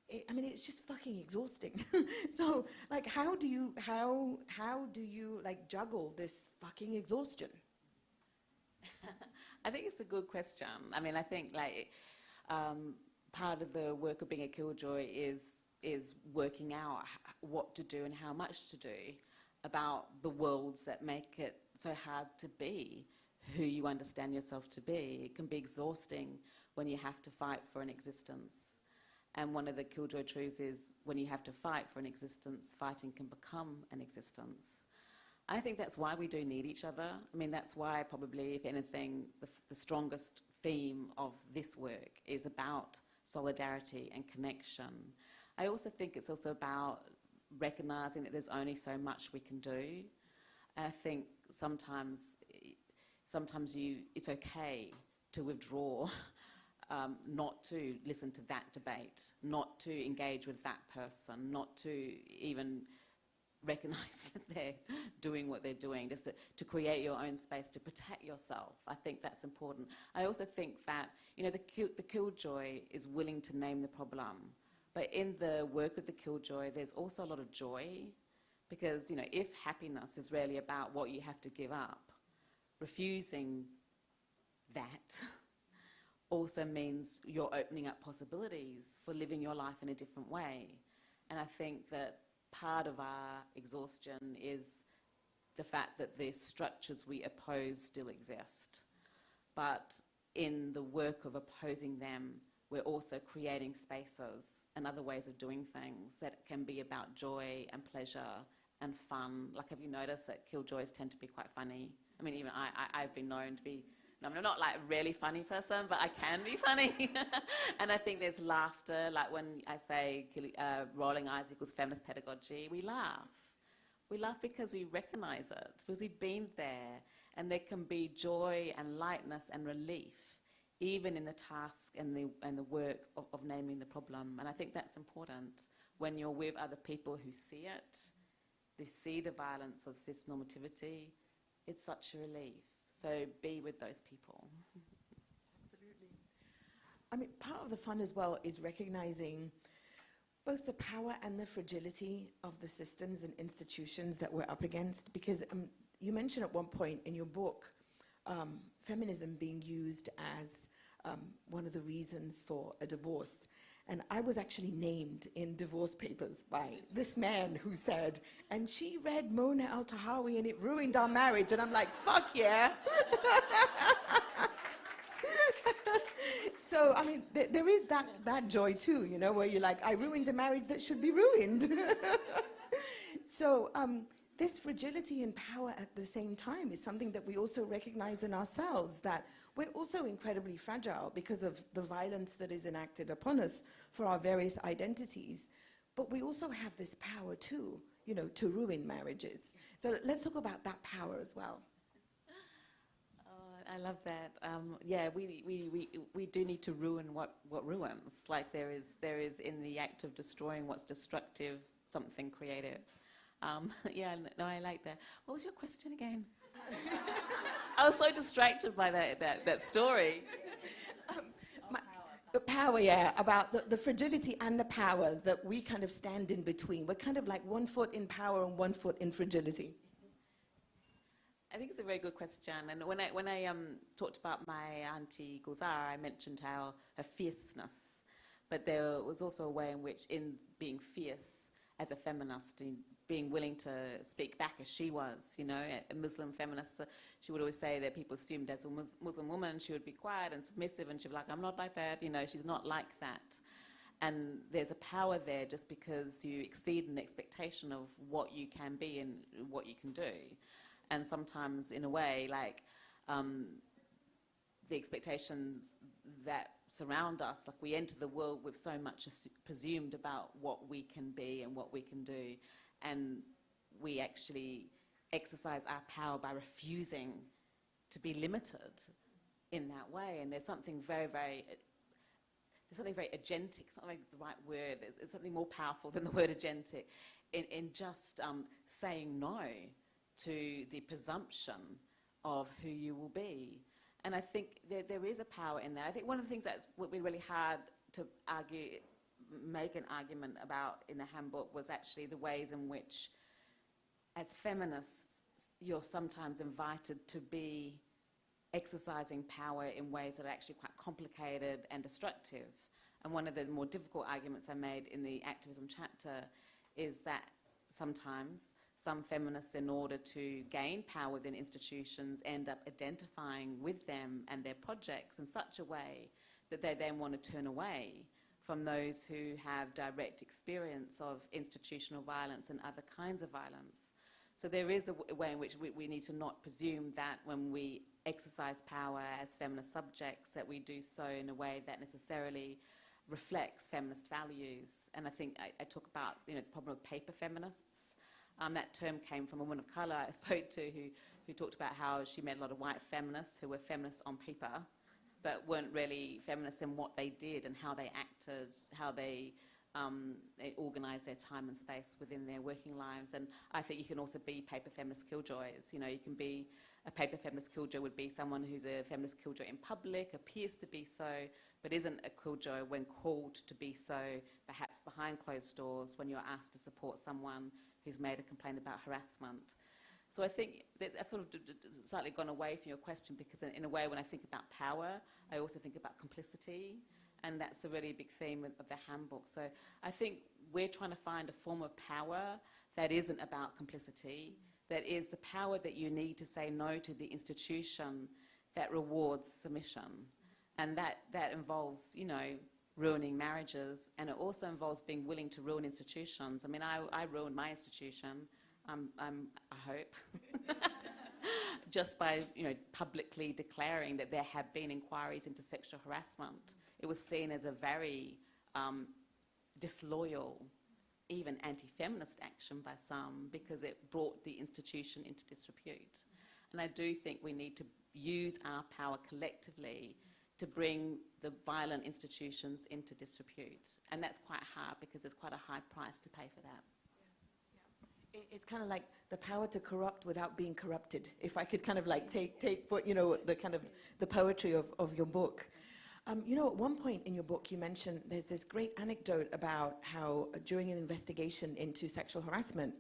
it's just fucking exhausting. So, how do you juggle this fucking exhaustion? I think it's a good question. I think part of the work of being a killjoy is working out what to do and how much to do about the worlds that make it so hard to be who you understand yourself to be. It can be exhausting when you have to fight for an existence. And one of the killjoy truths is when you have to fight for an existence, fighting can become an existence. I think that's why we do need each other. That's why probably, if anything, the strongest theme of this work is about solidarity and connection. I also think it's also about recognising that there's only so much we can do. And I think sometimes it's okay to withdraw not to listen to that debate, not to engage with that person, not to even recognize that they're doing what they're doing, just to create your own space, to protect yourself. I think that's important. I also think that, you know, the killjoy is willing to name the problem. But in the work of the killjoy, there's also a lot of joy, because, you know, if happiness is really about what you have to give up, refusing that also means you're opening up possibilities for living your life in a different way. And I think that part of our exhaustion is the fact that the structures we oppose still exist. But in the work of opposing them, we're also creating spaces and other ways of doing things that can be about joy and pleasure and fun. Like, have you noticed that killjoys tend to be quite funny? I mean, even I've been known to be, no, I'm not like a really funny person, but I can be funny. And I think there's laughter, like when I say rolling eyes equals feminist pedagogy, we laugh. We laugh because we recognize it, because we've been there, and there can be joy and lightness and relief, even in the task and the work of naming the problem. And I think that's important when you're with other people who see it, they see the violence of cis-normativity. It's such a relief. So be with those people. Absolutely. I mean, part of the fun as well is recognizing both the power and the fragility of the systems and institutions that we're up against. Because you mentioned at one point in your book feminism being used as one of the reasons for a divorce. And I was actually named in divorce papers by this man who said, and she read Mona Eltahawy and it ruined our marriage. And I'm like, fuck yeah. So, I mean, there is that joy too, you know, where you're like, I ruined a marriage that should be ruined. So this fragility and power at the same time is something that we also recognize in ourselves, that we're also incredibly fragile because of the violence that is enacted upon us for our various identities. But we also have this power too, you know, to ruin marriages. So let's talk about that power as well. I love that. Yeah, we do need to ruin what ruins. Like there is in the act of destroying what's destructive, something creative. Yeah, no, I like that. What was your question again? I was so distracted by that story. The power, yeah, about the fragility and the power that we kind of stand in between. We're kind of like 1 foot in power and 1 foot in fragility. I think it's a very good question. And when I talked about my auntie Gulzar, I mentioned her fierceness. But there was also a way in which, in being fierce as a feminist, in being willing to speak back as she was, you know, a Muslim feminist, she would always say that people assumed as a Muslim woman she would be quiet and submissive, and she'd be like, I'm not like that, you know, she's not like that. And there's a power there just because you exceed an expectation of what you can be and what you can do. And sometimes, in a way, like the expectations that surround us, like we enter the world with so much presumed about what we can be and what we can do. And we actually exercise our power by refusing to be limited in that way. And there's something very, very, there's something very agentic, it's not like the right word, it's something more powerful than the word agentic, in just saying no to the presumption of who you will be. And I think there is a power in that. I think one of the things that's would be really hard to make an argument about in the handbook was actually the ways in which, as feminists, you're sometimes invited to be exercising power in ways that are actually quite complicated and destructive. And one of the more difficult arguments I made in the activism chapter is that sometimes some feminists, in order to gain power within institutions, end up identifying with them and their projects in such a way that they then want to turn away from those who have direct experience of institutional violence and other kinds of violence. So there is a way in which we need to not presume that when we exercise power as feminist subjects that we do so in a way that necessarily reflects feminist values. And I think I talk about, you know, the problem of paper feminists. That term came from a woman of colour I spoke to who talked about how she met a lot of white feminists who were feminists on paper, but weren't really feminists in what they did and how they acted, how they organise their time and space within their working lives. And I think you can also be paper feminist killjoys. You know, you can be a paper feminist killjoy would be someone who's a feminist killjoy in public, appears to be so, but isn't a killjoy when called to be so, perhaps behind closed doors when you're asked to support someone who's made a complaint about harassment. So I think that I've sort of slightly gone away from your question, because in a way when I think about power, I also think about complicity. And that's a really big theme of the handbook. So I think we're trying to find a form of power that isn't about complicity, that is the power that you need to say no to the institution that rewards submission. And that involves, you know, ruining marriages, and it also involves being willing to ruin institutions. I mean, I ruined my institution, I hope, just by, you know, publicly declaring that there have been inquiries into sexual harassment. It was seen as a very disloyal, even anti-feminist action by some, because it brought the institution into disrepute. And I do think we need to use our power collectively to bring the violent institutions into disrepute. And that's quite hard, because there's quite a high price to pay for that. It's kind of like the power to corrupt without being corrupted. If I could kind of like take what, you know, the kind of the poetry of your book. You know, at one point in your book, you mentioned there's this great anecdote about how during an investigation into sexual harassment,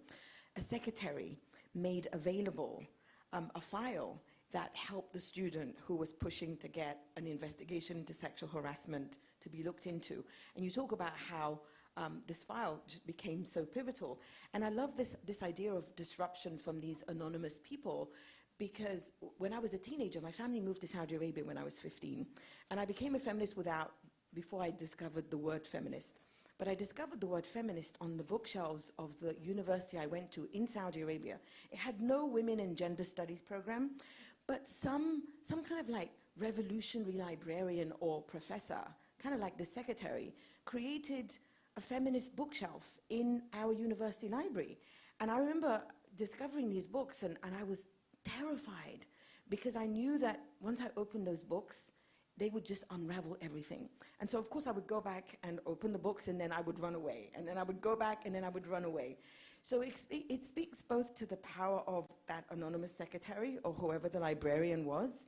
a secretary made available a file that helped the student who was pushing to get an investigation into sexual harassment to be looked into. And you talk about how this file just became so pivotal. And I love this idea of disruption from these anonymous people, because when I was a teenager, my family moved to Saudi Arabia when I was 15. And I became a feminist before I discovered the word feminist. But I discovered the word feminist on the bookshelves of the university I went to in Saudi Arabia. It had no women and gender studies program, but some kind of like revolutionary librarian or professor, kind of like the secretary, created a feminist bookshelf in our university library. And I remember discovering these books, and I was terrified, because I knew that once I opened those books, they would just unravel everything. And so, of course, I would go back and open the books, and then I would run away. And then I would go back, and then I would run away. So it speaks both to the power of that anonymous secretary, or whoever the librarian was,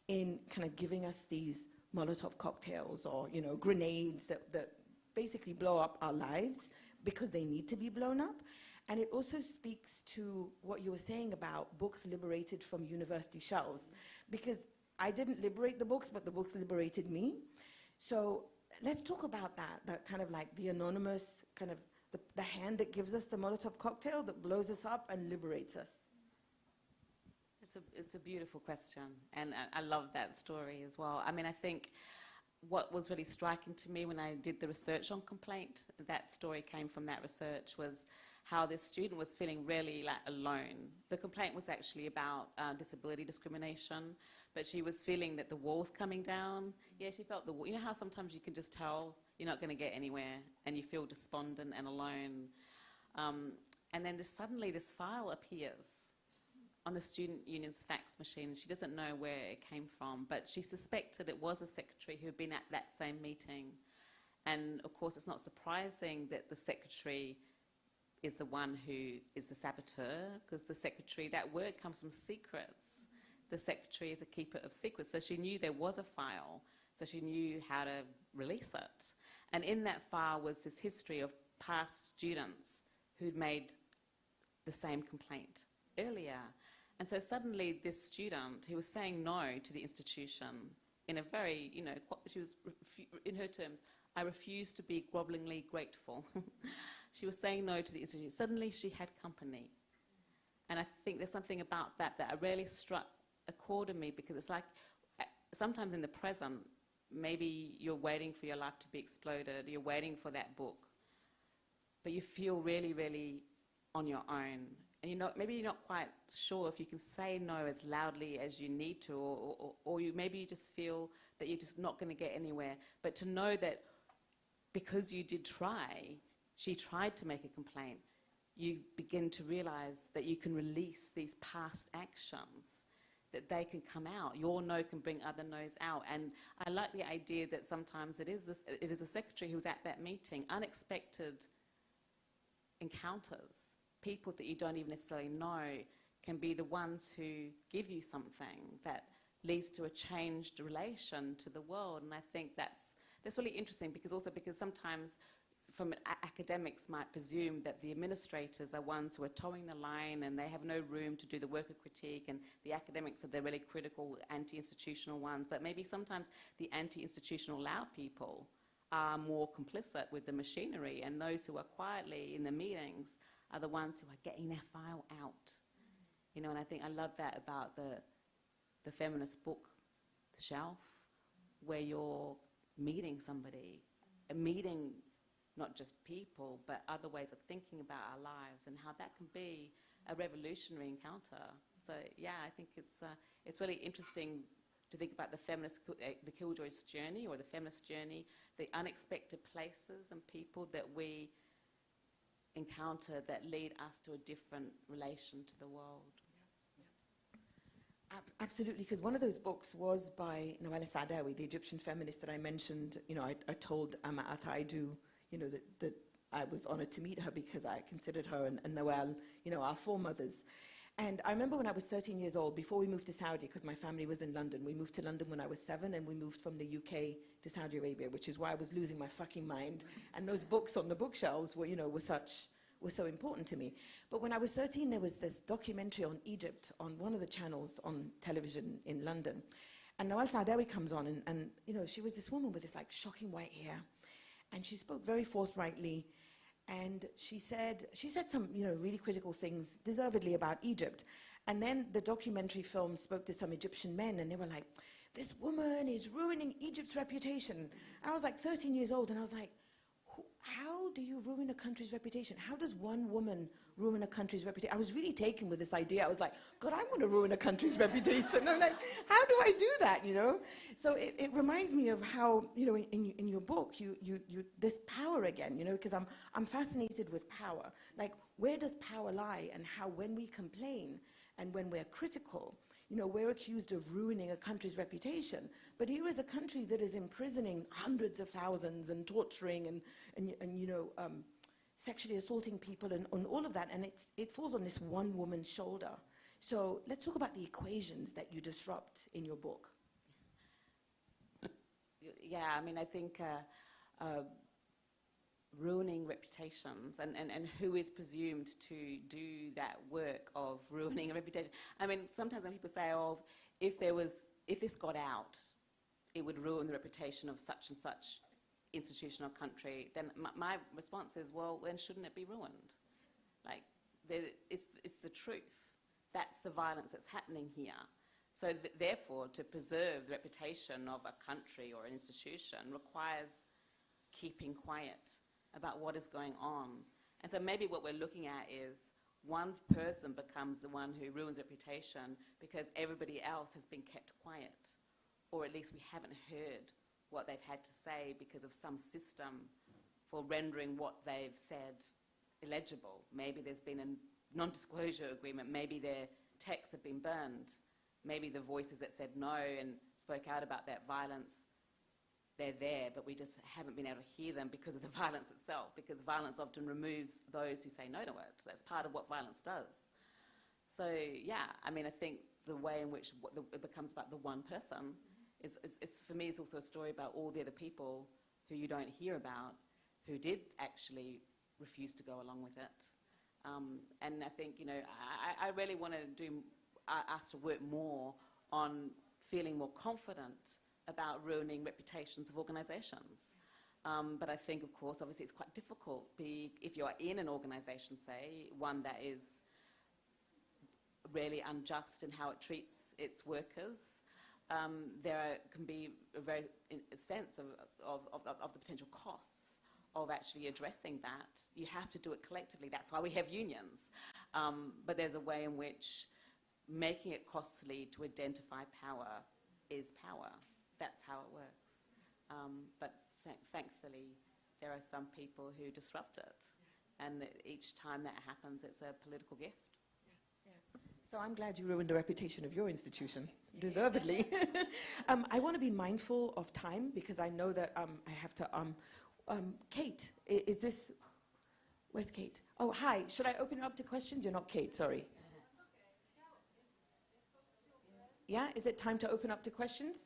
in kind of giving us these Molotov cocktails or, you know, grenades that basically blow up our lives because they need to be blown up. And it also speaks to what you were saying about books liberated from university shelves, because I didn't liberate the books, but the books liberated me. So let's talk about that kind of like the anonymous, kind of the hand that gives us the Molotov cocktail that blows us up and liberates us. It's a beautiful question, and I love that story as well. I mean, I think what was really striking to me when I did the research on complaint, that story came from that research, was how this student was feeling really like alone. The complaint was actually about disability discrimination, but she was feeling that the wall's coming down. Yeah, she felt the wall. You know how sometimes you can just tell you're not going to get anywhere, and you feel despondent and alone. And then suddenly this file appears on the student union's fax machine. She doesn't know where it came from, but she suspected it was a secretary who had been at that same meeting. And of course, it's not surprising that the secretary is the one who is the saboteur, because the secretary, that word comes from secrets. The secretary is a keeper of secrets. So she knew there was a file, so she knew how to release it. And in that file was this history of past students who'd made the same complaint earlier. And so suddenly this student who was saying no to the institution in a very, you know, she was, in her terms, I refuse to be grovelingly grateful. She was saying no to the institution. Suddenly she had company. And I think there's something about that really struck a chord in me, because it's like sometimes in the present, maybe you're waiting for your life to be exploded, you're waiting for that book, but you feel really, really on your own. And maybe you're not quite sure if you can say no as loudly as you need to, or maybe you just feel that you're just not going to get anywhere. But to know that because you did try, she tried to make a complaint, you begin to realize that you can release these past actions that they can come out. Your no can bring other no's out. And I like the idea that sometimes it is a secretary who's at that meeting, unexpected encounters, people that you don't even necessarily know can be the ones who give you something that leads to a changed relation to the world. And I think that's really interesting, because sometimes academics might presume that the administrators are ones who are towing the line and they have no room to do the worker critique, and the academics are the really critical anti-institutional ones. But maybe sometimes the anti-institutional loud people are more complicit with the machinery, and those who are quietly in the meetings are the ones who are getting their file out. You know, and I think I love that about the feminist book shelf, where you're meeting somebody, meeting not just people, but other ways of thinking about our lives, and how that can be a revolutionary encounter. So yeah, I think it's really interesting to think about the Killjoy's journey, or the feminist journey, the unexpected places and people that we encounter that lead us to a different relation to the world. Absolutely, because one of those books was by Sara Ahmed, the Egyptian feminist that I mentioned. You know, I told Eltahawy, you know, that I was honored to meet her because I considered her and Noel, you know, our foremothers. And I remember when I was 13 years old, before we moved to Saudi, because my family was in London. We moved to London when I was 7, and we moved from the UK to Saudi Arabia, which is why I was losing my fucking mind. And those books on the bookshelves were, you know, were so important to me. But when I was 13, there was this documentary on Egypt on one of the channels on television in London. And Noel Saadawi comes on, and you know, she was this woman with this like shocking white hair. And she spoke very forthrightly. And she said some, you know, really critical things, deservedly, about Egypt. And then the documentary film spoke to some Egyptian men, and they were like, this woman is ruining Egypt's reputation. And I was like 13 years old, and I was like, how do you ruin a country's reputation? How does one woman ruin a country's reputation? I was really taken with this idea. I was like, God, I want to ruin a country's reputation. I'm like, how do I do that, you know? So it reminds me of how, you know, in your book, you this power again, you know, because I'm fascinated with power. Like, where does power lie, and how when we complain and when we're critical, you know, we're accused of ruining a country's reputation. But here is a country that is imprisoning hundreds of thousands and torturing and you know, sexually assaulting people and all of that. And it falls on this one woman's shoulder. So let's talk about the equations that you disrupt in your book. Yeah, I mean, I think ruining reputations and who is presumed to do that work of ruining a reputation. I mean, sometimes when people say, oh, if this got out, it would ruin the reputation of such and such institution or country, then my response is, well, then shouldn't it be ruined? Like, it's the truth. That's the violence that's happening here. So therefore, to preserve the reputation of a country or an institution requires keeping quiet about what is going on. And so maybe what we're looking at is one person becomes the one who ruins reputation because everybody else has been kept quiet, or at least we haven't heard what they've had to say because of some system for rendering what they've said illegible. Maybe there's been a non-disclosure agreement, maybe their texts have been burned, maybe the voices that said no and spoke out about that violence, they're there, but we just haven't been able to hear them because of the violence itself, because violence often removes those who say no to it. That's part of what violence does. So yeah, I mean, I think the way in which it becomes about the one person is for me, it's also a story about all the other people who you don't hear about, who did actually refuse to go along with it. And I think, you know, I really want to do us to work more on feeling more confident about ruining reputations of organisations. But I think, of course, obviously it's quite difficult if you're in an organisation, say, one that is really unjust in how it treats its workers. There can be a very sense of the potential costs of actually addressing that. You have to do it collectively. That's why we have unions. But there's a way in which making it costly to identify power is power. That's how it works. But thankfully, there are some people who disrupt it. And each time that happens, it's a political gift. So I'm glad you ruined the reputation of your institution, deservedly. I want to be mindful of time because I know that I have to. Kate, is this? Where's Kate? Oh, hi. Should I open it up to questions? You're not Kate, sorry. Yeah, is it time to open up to questions?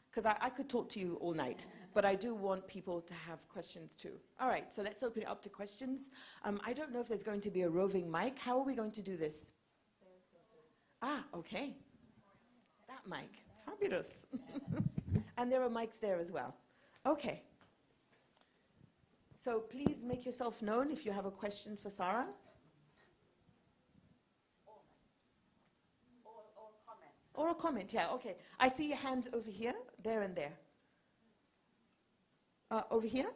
Because I could talk to you all night, but I do want people to have questions too. All right, so let's open it up to questions. I don't know if there's going to be a roving mic. How are we going to do this? Ah, okay. That mic, fabulous. And there are mics there as well. Okay. So please make yourself known if you have a question for Sara. Or a comment, yeah, okay. I see your hands over here, there and there. Over here?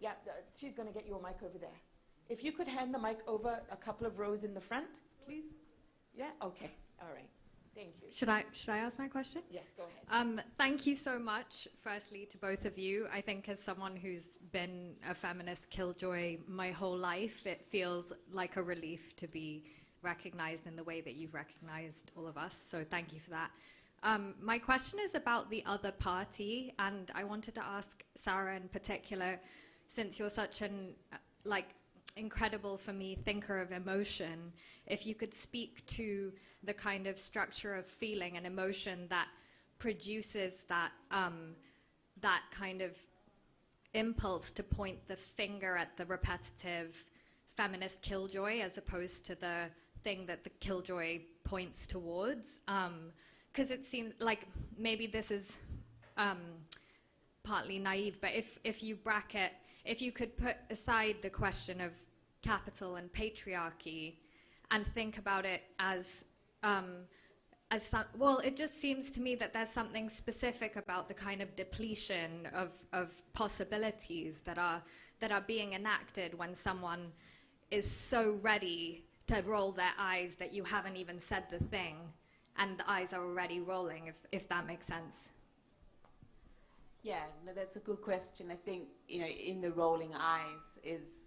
Yeah, she's going to get you a mic over there. If you could hand the mic over a couple of rows in the front, please. Yeah, okay, all right. Thank you. Should I ask my question? Yes, go ahead. Thank you so much, firstly, to both of you. I think as someone who's been a feminist killjoy my whole life, it feels like a relief to be recognized in the way that you've recognized all of us. So thank you for that. My question is about the other party, and I wanted to ask Sara in particular, since you're such an incredible, for me, thinker of emotion, if you could speak to the kind of structure of feeling and emotion that produces that that kind of impulse to point the finger at the repetitive feminist killjoy as opposed to the thing that the killjoy points towards. Because it seems like maybe this is partly naive, but if you could put aside the question of capital and patriarchy and think about it as well, it just seems to me that there's something specific about the kind of depletion of possibilities that are being enacted when someone is so ready to roll their eyes that you haven't even said the thing, and the eyes are already rolling, if that makes sense. Yeah, no, that's a good question. I think, in the rolling eyes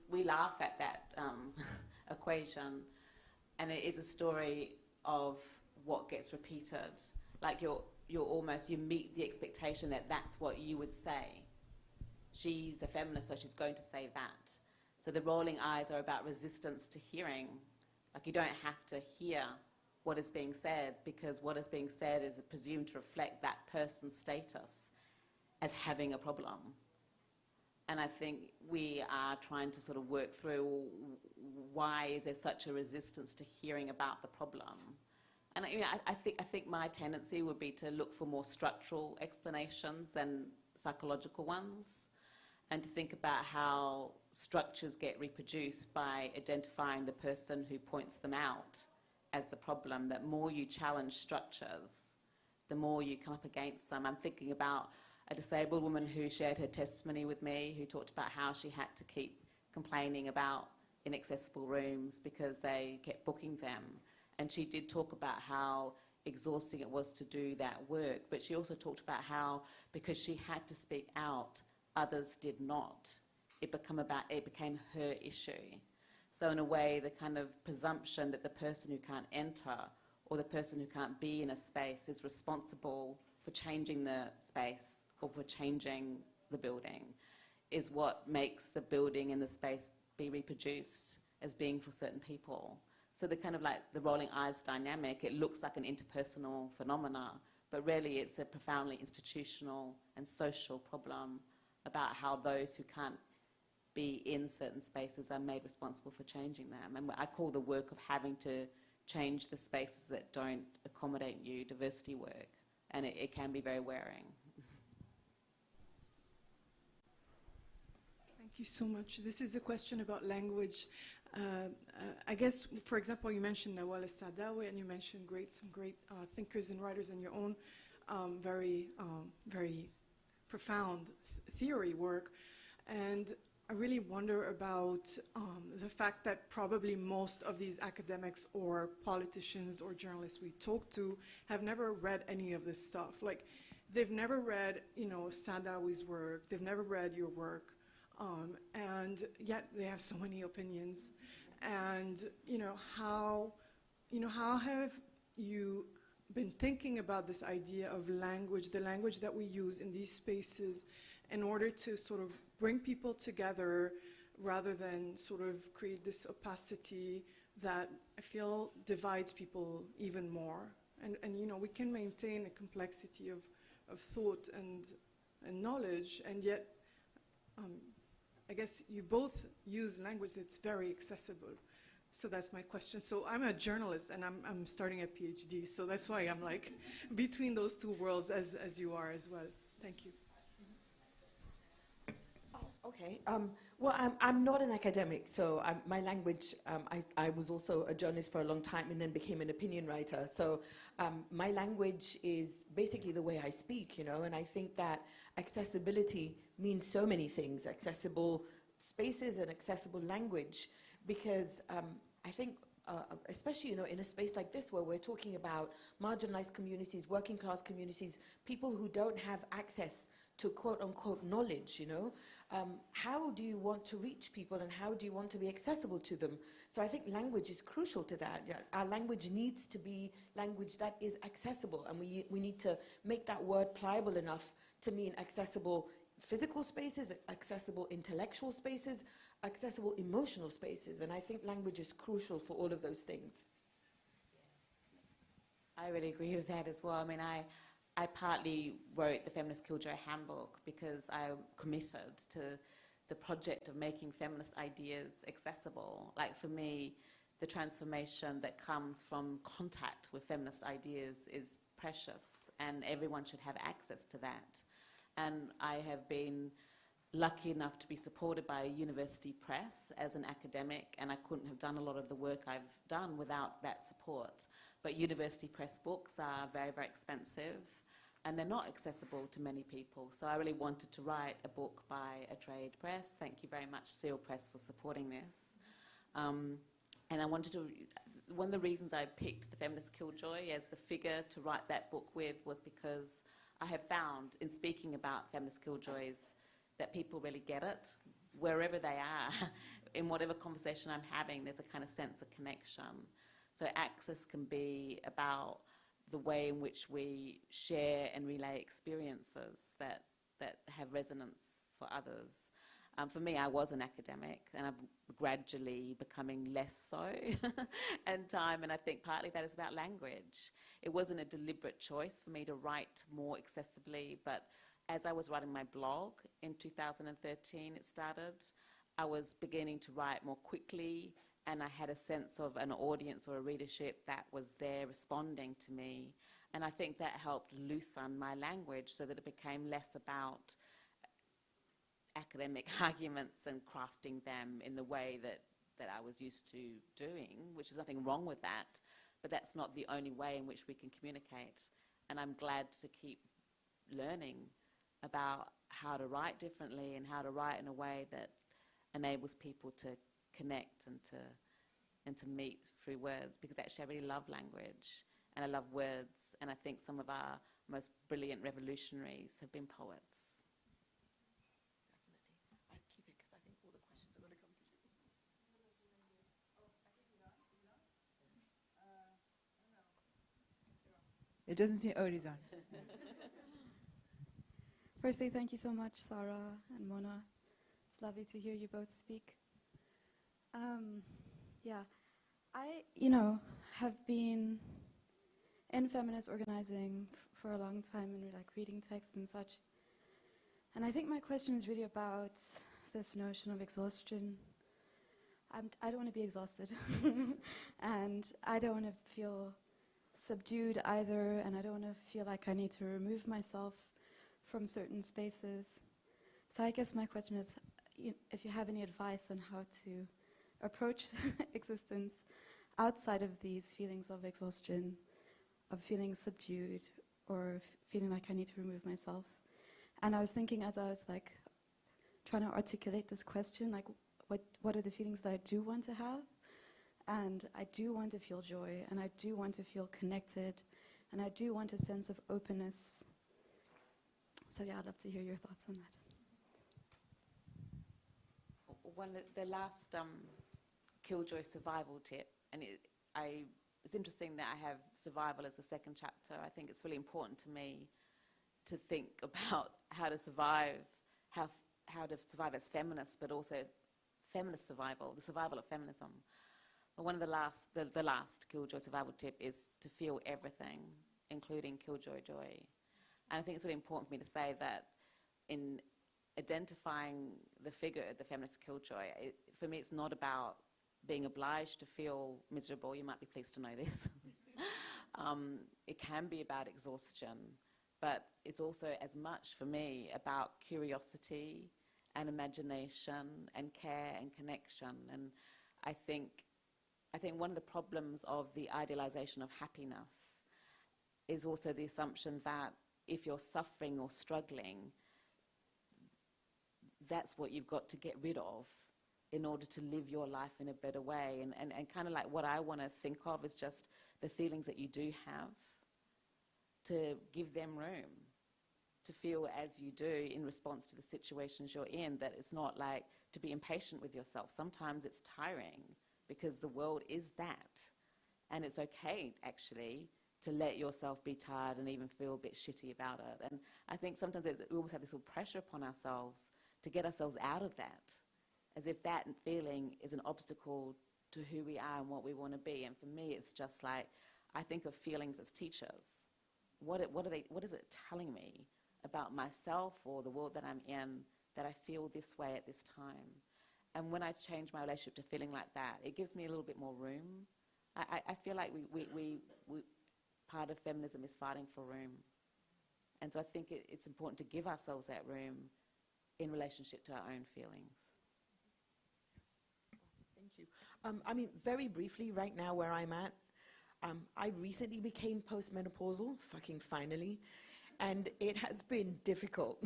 we laugh at that equation, and it is a story of what gets repeated. Like you meet the expectation that that's what you would say. She's a feminist, so she's going to say that. So the rolling eyes are about resistance to hearing. Like you don't have to hear what is being said, because what is being said is presumed to reflect that person's status as having a problem. And I think we are trying to sort of work through why is there such a resistance to hearing about the problem. And I think my tendency would be to look for more structural explanations than psychological ones, and to think about how structures get reproduced by identifying the person who points them out as the problem. That more you challenge structures, the more you come up against them. I'm thinking about a disabled woman who shared her testimony with me, who talked about how she had to keep complaining about inaccessible rooms because they kept booking them. And she did talk about how exhausting it was to do that work, but she also talked about how, because she had to speak out, others did not. It became her issue. So in a way, the kind of presumption that the person who can't enter or the person who can't be in a space is responsible for changing the space or for changing the building is what makes the building and the space be reproduced as being for certain people. So the kind of like the rolling eyes dynamic, it looks like an interpersonal phenomena, but really it's a profoundly institutional and social problem about how those who can't be in certain spaces are made responsible for changing them. And I call the work of having to change the spaces that don't accommodate you diversity work, and it can be very wearing. Thank you so much. This is a question about language. I guess, for example, you mentioned Nawal al-Saadawi, and you mentioned some great thinkers and writers in your own very profound theory work. And I really wonder about the fact that probably most of these academics or politicians or journalists we talk to have never read any of this stuff. Like, they've never read, Saadawi's work, they've never read your work, and yet they have so many opinions. And, how how have you been thinking about this idea of language, the language that we use in these spaces, in order to sort of bring people together rather than sort of create this opacity that I feel divides people even more? And we can maintain a complexity of thought and knowledge, and yet I guess you both use language that's very accessible. So that's my question. So I'm a journalist, and I'm starting a PhD, so that's why I'm like between those two worlds as you are as well. Thank you. Oh, okay. Well, I'm not an academic, so my language, I was also a journalist for a long time and then became an opinion writer. So my language is basically the way I speak, and I think that accessibility means so many things, accessible spaces and accessible language, because I think, especially in a space like this where we're talking about marginalized communities, working class communities, people who don't have access to quote-unquote knowledge, how do you want to reach people, and how do you want to be accessible to them? So I think language is crucial to that. Yeah, our language needs to be language that is accessible, and we need to make that word pliable enough to mean accessible physical spaces, accessible intellectual spaces, accessible emotional spaces, and I think language is crucial for all of those things. I really agree with that as well. I mean, I partly wrote the Feminist Killjoy Handbook because I'm committed to the project of making feminist ideas accessible. Like, for me, the transformation that comes from contact with feminist ideas is precious, and everyone should have access to that. And I have been lucky enough to be supported by a university press as an academic, and I couldn't have done a lot of the work I've done without that support. But university press books are very, very expensive, and they're not accessible to many people. So I really wanted to write a book by a trade press. Thank you very much, Seal Press, for supporting this. And I wanted to, one of the reasons I picked the Feminist Killjoy as the figure to write that book with was because I have found, in speaking about feminist killjoys, that people really get it, wherever they are. In whatever conversation I'm having, there's a kind of sense of connection. So access can be about the way in which we share and relay experiences that have resonance for others. For me, I was an academic, and I'm gradually becoming less so in time, and I think partly that is about language. It wasn't a deliberate choice for me to write more accessibly, but as I was writing my blog in 2013, it started, I was beginning to write more quickly, and I had a sense of an audience or a readership that was there responding to me. And I think that helped loosen my language so that it became less about academic arguments and crafting them in the way that I was used to doing, which is nothing wrong with that, but that's not the only way in which we can communicate. And I'm glad to keep learning about how to write differently and how to write in a way that enables people to connect and to meet through words, because actually I really love language and I love words, and I think some of our most brilliant revolutionaries have been poets. Definitely. I'll keep it because I think all the questions are going to come to you. It doesn't seem, oh, it is on. Firstly, thank you so much, Sara and Mona. It's lovely to hear you both speak. Yeah, I, have been in feminist organizing for a long time and like reading texts and such. And I think my question is really about this notion of exhaustion. I don't want to be exhausted, and I don't want to feel subdued either, and I don't want to feel like I need to remove myself from certain spaces. So I guess my question is, if you have any advice on how to approach existence outside of these feelings of exhaustion, of feeling subdued, or feeling like I need to remove myself. And I was thinking, as I was like trying to articulate this question, like what are the feelings that I do want to have? And I do want to feel joy, and I do want to feel connected, and I do want a sense of openness. So yeah, I'd love to hear your thoughts on that. The last Killjoy survival tip, and I it's interesting that I have survival as the second chapter. I think it's really important to me to think about how to survive, how to survive as feminists, but also feminist survival, the survival of feminism. But one of the last Killjoy survival tip is to feel everything, including Killjoy Joy. And I think it's really important for me to say that in identifying the figure, the feminist Killjoy, for me it's not about being obliged to feel miserable. You might be pleased to know this. It can be about exhaustion, but it's also as much for me about curiosity and imagination and care and connection. And I think one of the problems of the idealization of happiness is also the assumption that if you're suffering or struggling, that's what you've got to get rid of in order to live your life in a better way. And kind of like what I want to think of is just the feelings that you do have, to give them room, to feel as you do in response to the situations you're in, that it's not like to be impatient with yourself. Sometimes it's tiring because the world is that. And it's okay, actually, to let yourself be tired and even feel a bit shitty about it. And I think sometimes we almost have this little pressure upon ourselves to get ourselves out of that, as if that feeling is an obstacle to who we are and what we want to be. And for me, it's just like, I think of feelings as teachers. What is it telling me about myself or the world that I'm in, that I feel this way at this time? And when I change my relationship to feeling like that, it gives me a little bit more room. I feel like we part of feminism is fighting for room. And so I think it's important to give ourselves that room in relationship to our own feelings. Thank you. I mean, very briefly, right now where I'm at, I recently became postmenopausal, fucking finally, and it has been difficult.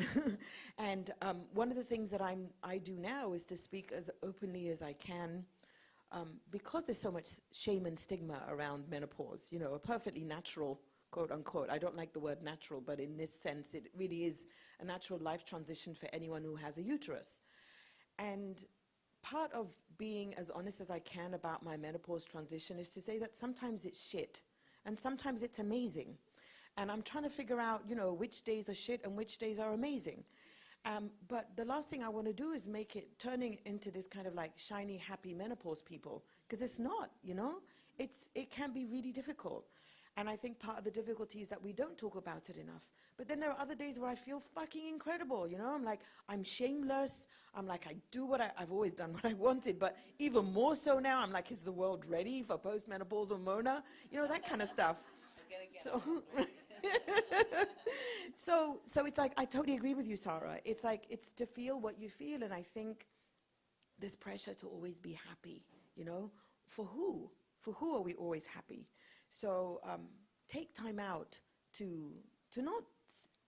And one of the things that I do now is to speak as openly as I can, because there's so much shame and stigma around menopause, you know, a perfectly natural, quote unquote, I don't like the word natural, but in this sense, it really is a natural life transition for anyone who has a uterus. And part of being as honest as I can about my menopause transition is to say that sometimes it's shit, and sometimes it's amazing. And I'm trying to figure out, you know, which days are shit and which days are amazing. But the last thing I want to do is make it turning into this kind of like shiny, happy menopause people, because it's not, you know? It can be really difficult. And I think part of the difficulty is that we don't talk about it enough. But then there are other days where I feel fucking incredible, you know? I'm like, I'm shameless. I'm like, I do what I've always done what I wanted, but even more so now. I'm like, is the world ready for postmenopausal Mona? You know, that kind of stuff. So it's like, I totally agree with you, Sara. It's like, it's to feel what you feel. And I think this pressure to always be happy, you know? For who? For who are we always happy? So take time out to not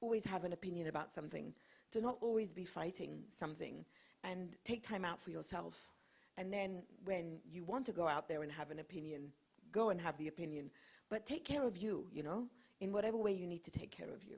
always have an opinion about something, to not always be fighting something, and take time out for yourself. And then when you want to go out there and have an opinion, go and have the opinion. But take care of you, you know, in whatever way you need to take care of you.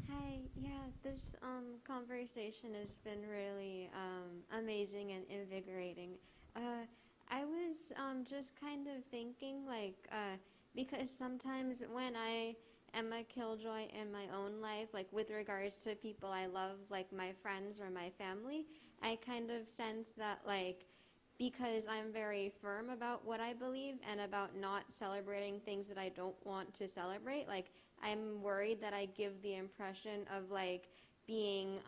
Hi, yeah, this conversation has been really amazing and invigorating. I was just kind of thinking, like, because sometimes when I am a killjoy in my own life, like with regards to people I love, like my friends or my family, I kind of sense that, like, because I'm very firm about what I believe and about not celebrating things that I don't want to celebrate, like, I'm worried that I give the impression of, like, being,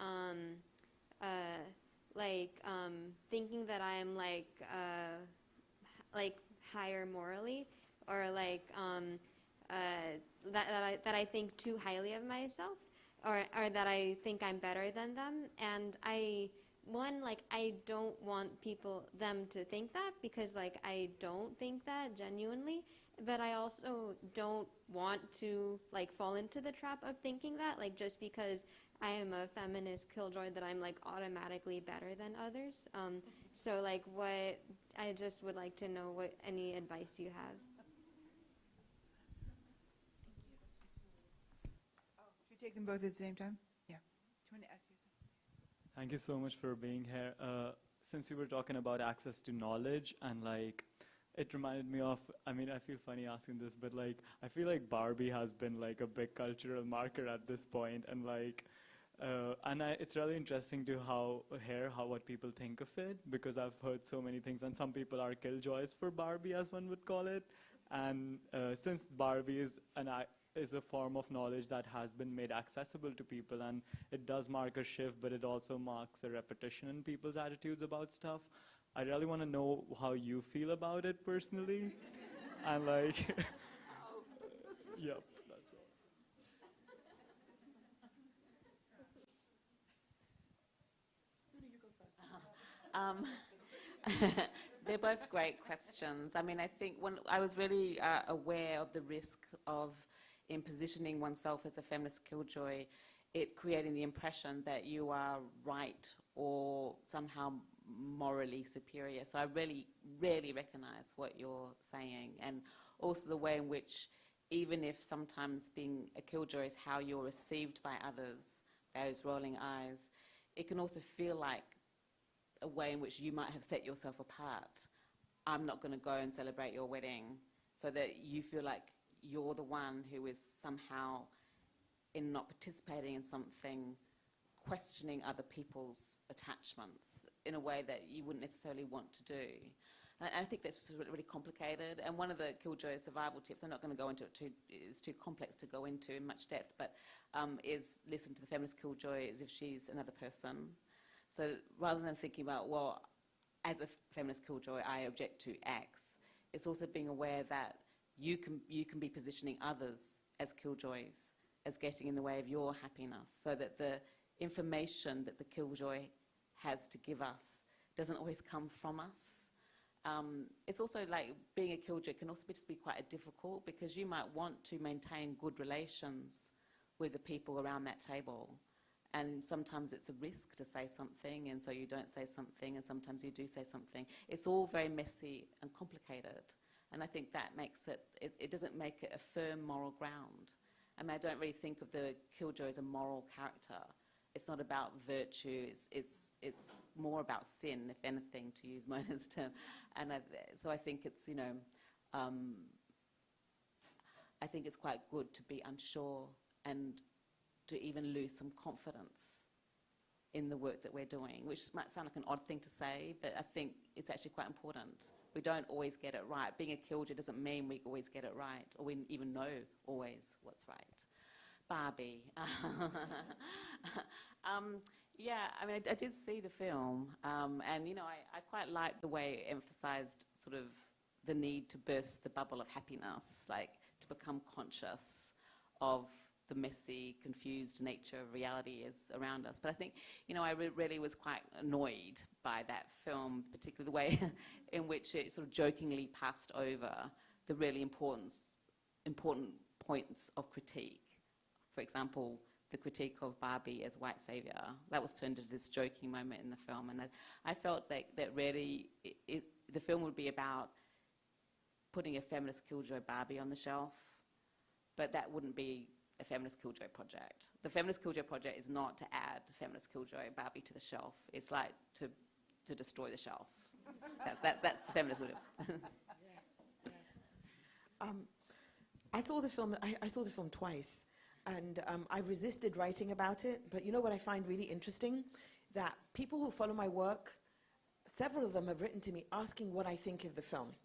thinking that I'm, like, higher morally, or, like, that I think too highly of myself, or that I think I'm better than them, and I don't want them to think that, because, like, I don't think that genuinely, but I also don't want to like fall into the trap of thinking that like just because I am a feminist killjoy that I'm like automatically better than others. So like what I just would like to know what any advice you have. Should we take them both at the same time? Yeah. Do you want to ask me something? Thank you so much for being here. Since we were talking about access to knowledge and like, it reminded me of, I mean, I feel funny asking this, but like, I feel like Barbie has been like a big cultural marker at this point, and like, it's really interesting to hear what people think of it, because I've heard so many things, and some people are killjoys for Barbie, as one would call it. And since Barbie is a form of knowledge that has been made accessible to people, and it does mark a shift, but it also marks a repetition in people's attitudes about stuff. I really want to know how you feel about it personally, and like, yep, that's all. They're both great questions. I mean, I think when I was really aware of the risk of, in positioning oneself as a feminist killjoy, it creating the impression that you are right or somehow morally superior. So I really recognize what you're saying, and also the way in which, even if sometimes being a killjoy is how you're received by others, those rolling eyes, it can also feel like a way in which you might have set yourself apart. I'm not going to go and celebrate your wedding, so that you feel like you're the one who is somehow, in not participating in something, questioning other people's attachments in a way that you wouldn't necessarily want to do. And I think that's really complicated. And one of the killjoy survival tips, I'm not going to go into it it's too complex to go into in much depth, but is listen to the feminist killjoy as if she's another person. So rather than thinking about, well, as a feminist killjoy, I object to X, it's also being aware that you can be positioning others as killjoys, as getting in the way of your happiness, so that the information that the killjoy has to give us doesn't always come from us. It's also like being a killjoy can also just be quite difficult, because you might want to maintain good relations with the people around that table. And sometimes it's a risk to say something, and so you don't say something, and sometimes you do say something. It's all very messy and complicated. And I think that makes it doesn't make it a firm moral ground. I mean, I don't really think of the killjoy as a moral character. It's not about virtue. It's more about sin, if anything, to use Mona's term. And so I think it's, you know, I think it's quite good to be unsure and to even lose some confidence in the work that we're doing, which might sound like an odd thing to say, but I think it's actually quite important. We don't always get it right. Being a killjoy doesn't mean we always get it right, or we even know always what's right. Barbie. Yeah, I mean, I did see the film, and, you know, I quite liked the way it emphasised sort of the need to burst the bubble of happiness, like to become conscious of the messy, confused nature of reality is around us. But I think, you know, I really was quite annoyed by that film, particularly the way in which it sort of jokingly passed over the really important points of critique. For example, the critique of Barbie as white saviour. That was turned into this joking moment in the film. And I felt that really the film would be about putting a feminist killjoy Barbie on the shelf, but that wouldn't be a feminist killjoy project. The feminist killjoy project is not to add feminist killjoy Barbie to the shelf. It's like to destroy the shelf. That's the feminist motive. Yes. I saw the film. I saw the film twice, and I resisted writing about it. But you know what I find really interesting? That people who follow my work, several of them have written to me asking what I think of the film.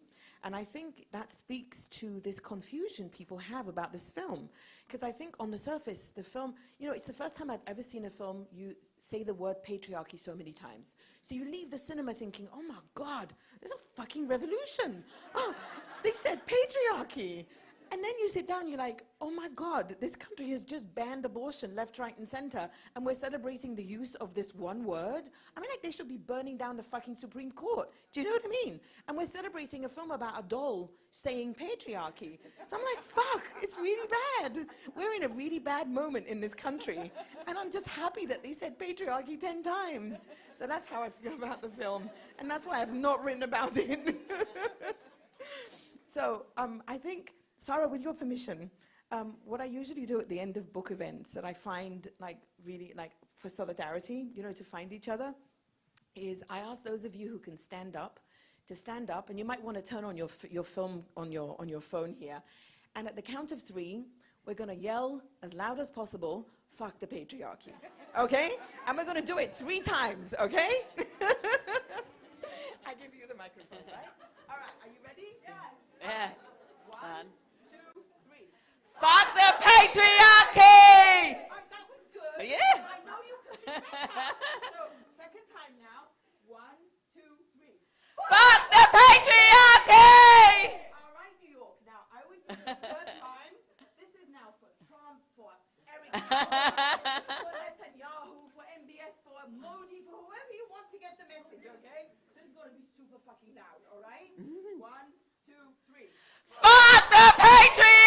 And I think that speaks to this confusion people have about this film. Because I think on the surface, the film, you know, it's the first time I've ever seen a film you say the word patriarchy so many times. So you leave the cinema thinking, oh my God, there's a fucking revolution. Oh, they said patriarchy. And then you sit down, you're like, oh my God, this country has just banned abortion left, right, and center, and we're celebrating the use of this one word. I mean, like, they should be burning down the fucking Supreme Court. Do you know what I mean? And we're celebrating a film about a doll saying patriarchy. So I'm like, fuck, it's really bad. We're in a really bad moment in this country. And I'm just happy that they said patriarchy 10 times. So that's how I feel about the film. And that's why I've not written about it. So I think, Sara, with your permission, what I usually do at the end of book events that I find like really like for solidarity, you know, to find each other, is I ask those of you who can stand up to stand up, and you might want to turn on your film on your phone here, and at the count of 3, we're going to yell as loud as possible, "Fuck the patriarchy," okay? And we're going to do it 3 times, okay? I give you the microphone, right? All right, are you ready? Yes. Yeah. 1, 2, 3. Fuck the patriarchy! That was good. Yeah. I know you could be better. So, second time now. 1, 2, 3. Fuck the patriarchy! All right, New York. Now, I always say this third time. This is now for Trump, for Eric, for Netanyahu, for MBS, for Modi, for whoever you want to get the message, okay? So it's going to be super fucking loud, all right? 1, 2, 3. Fuck the patriarchy!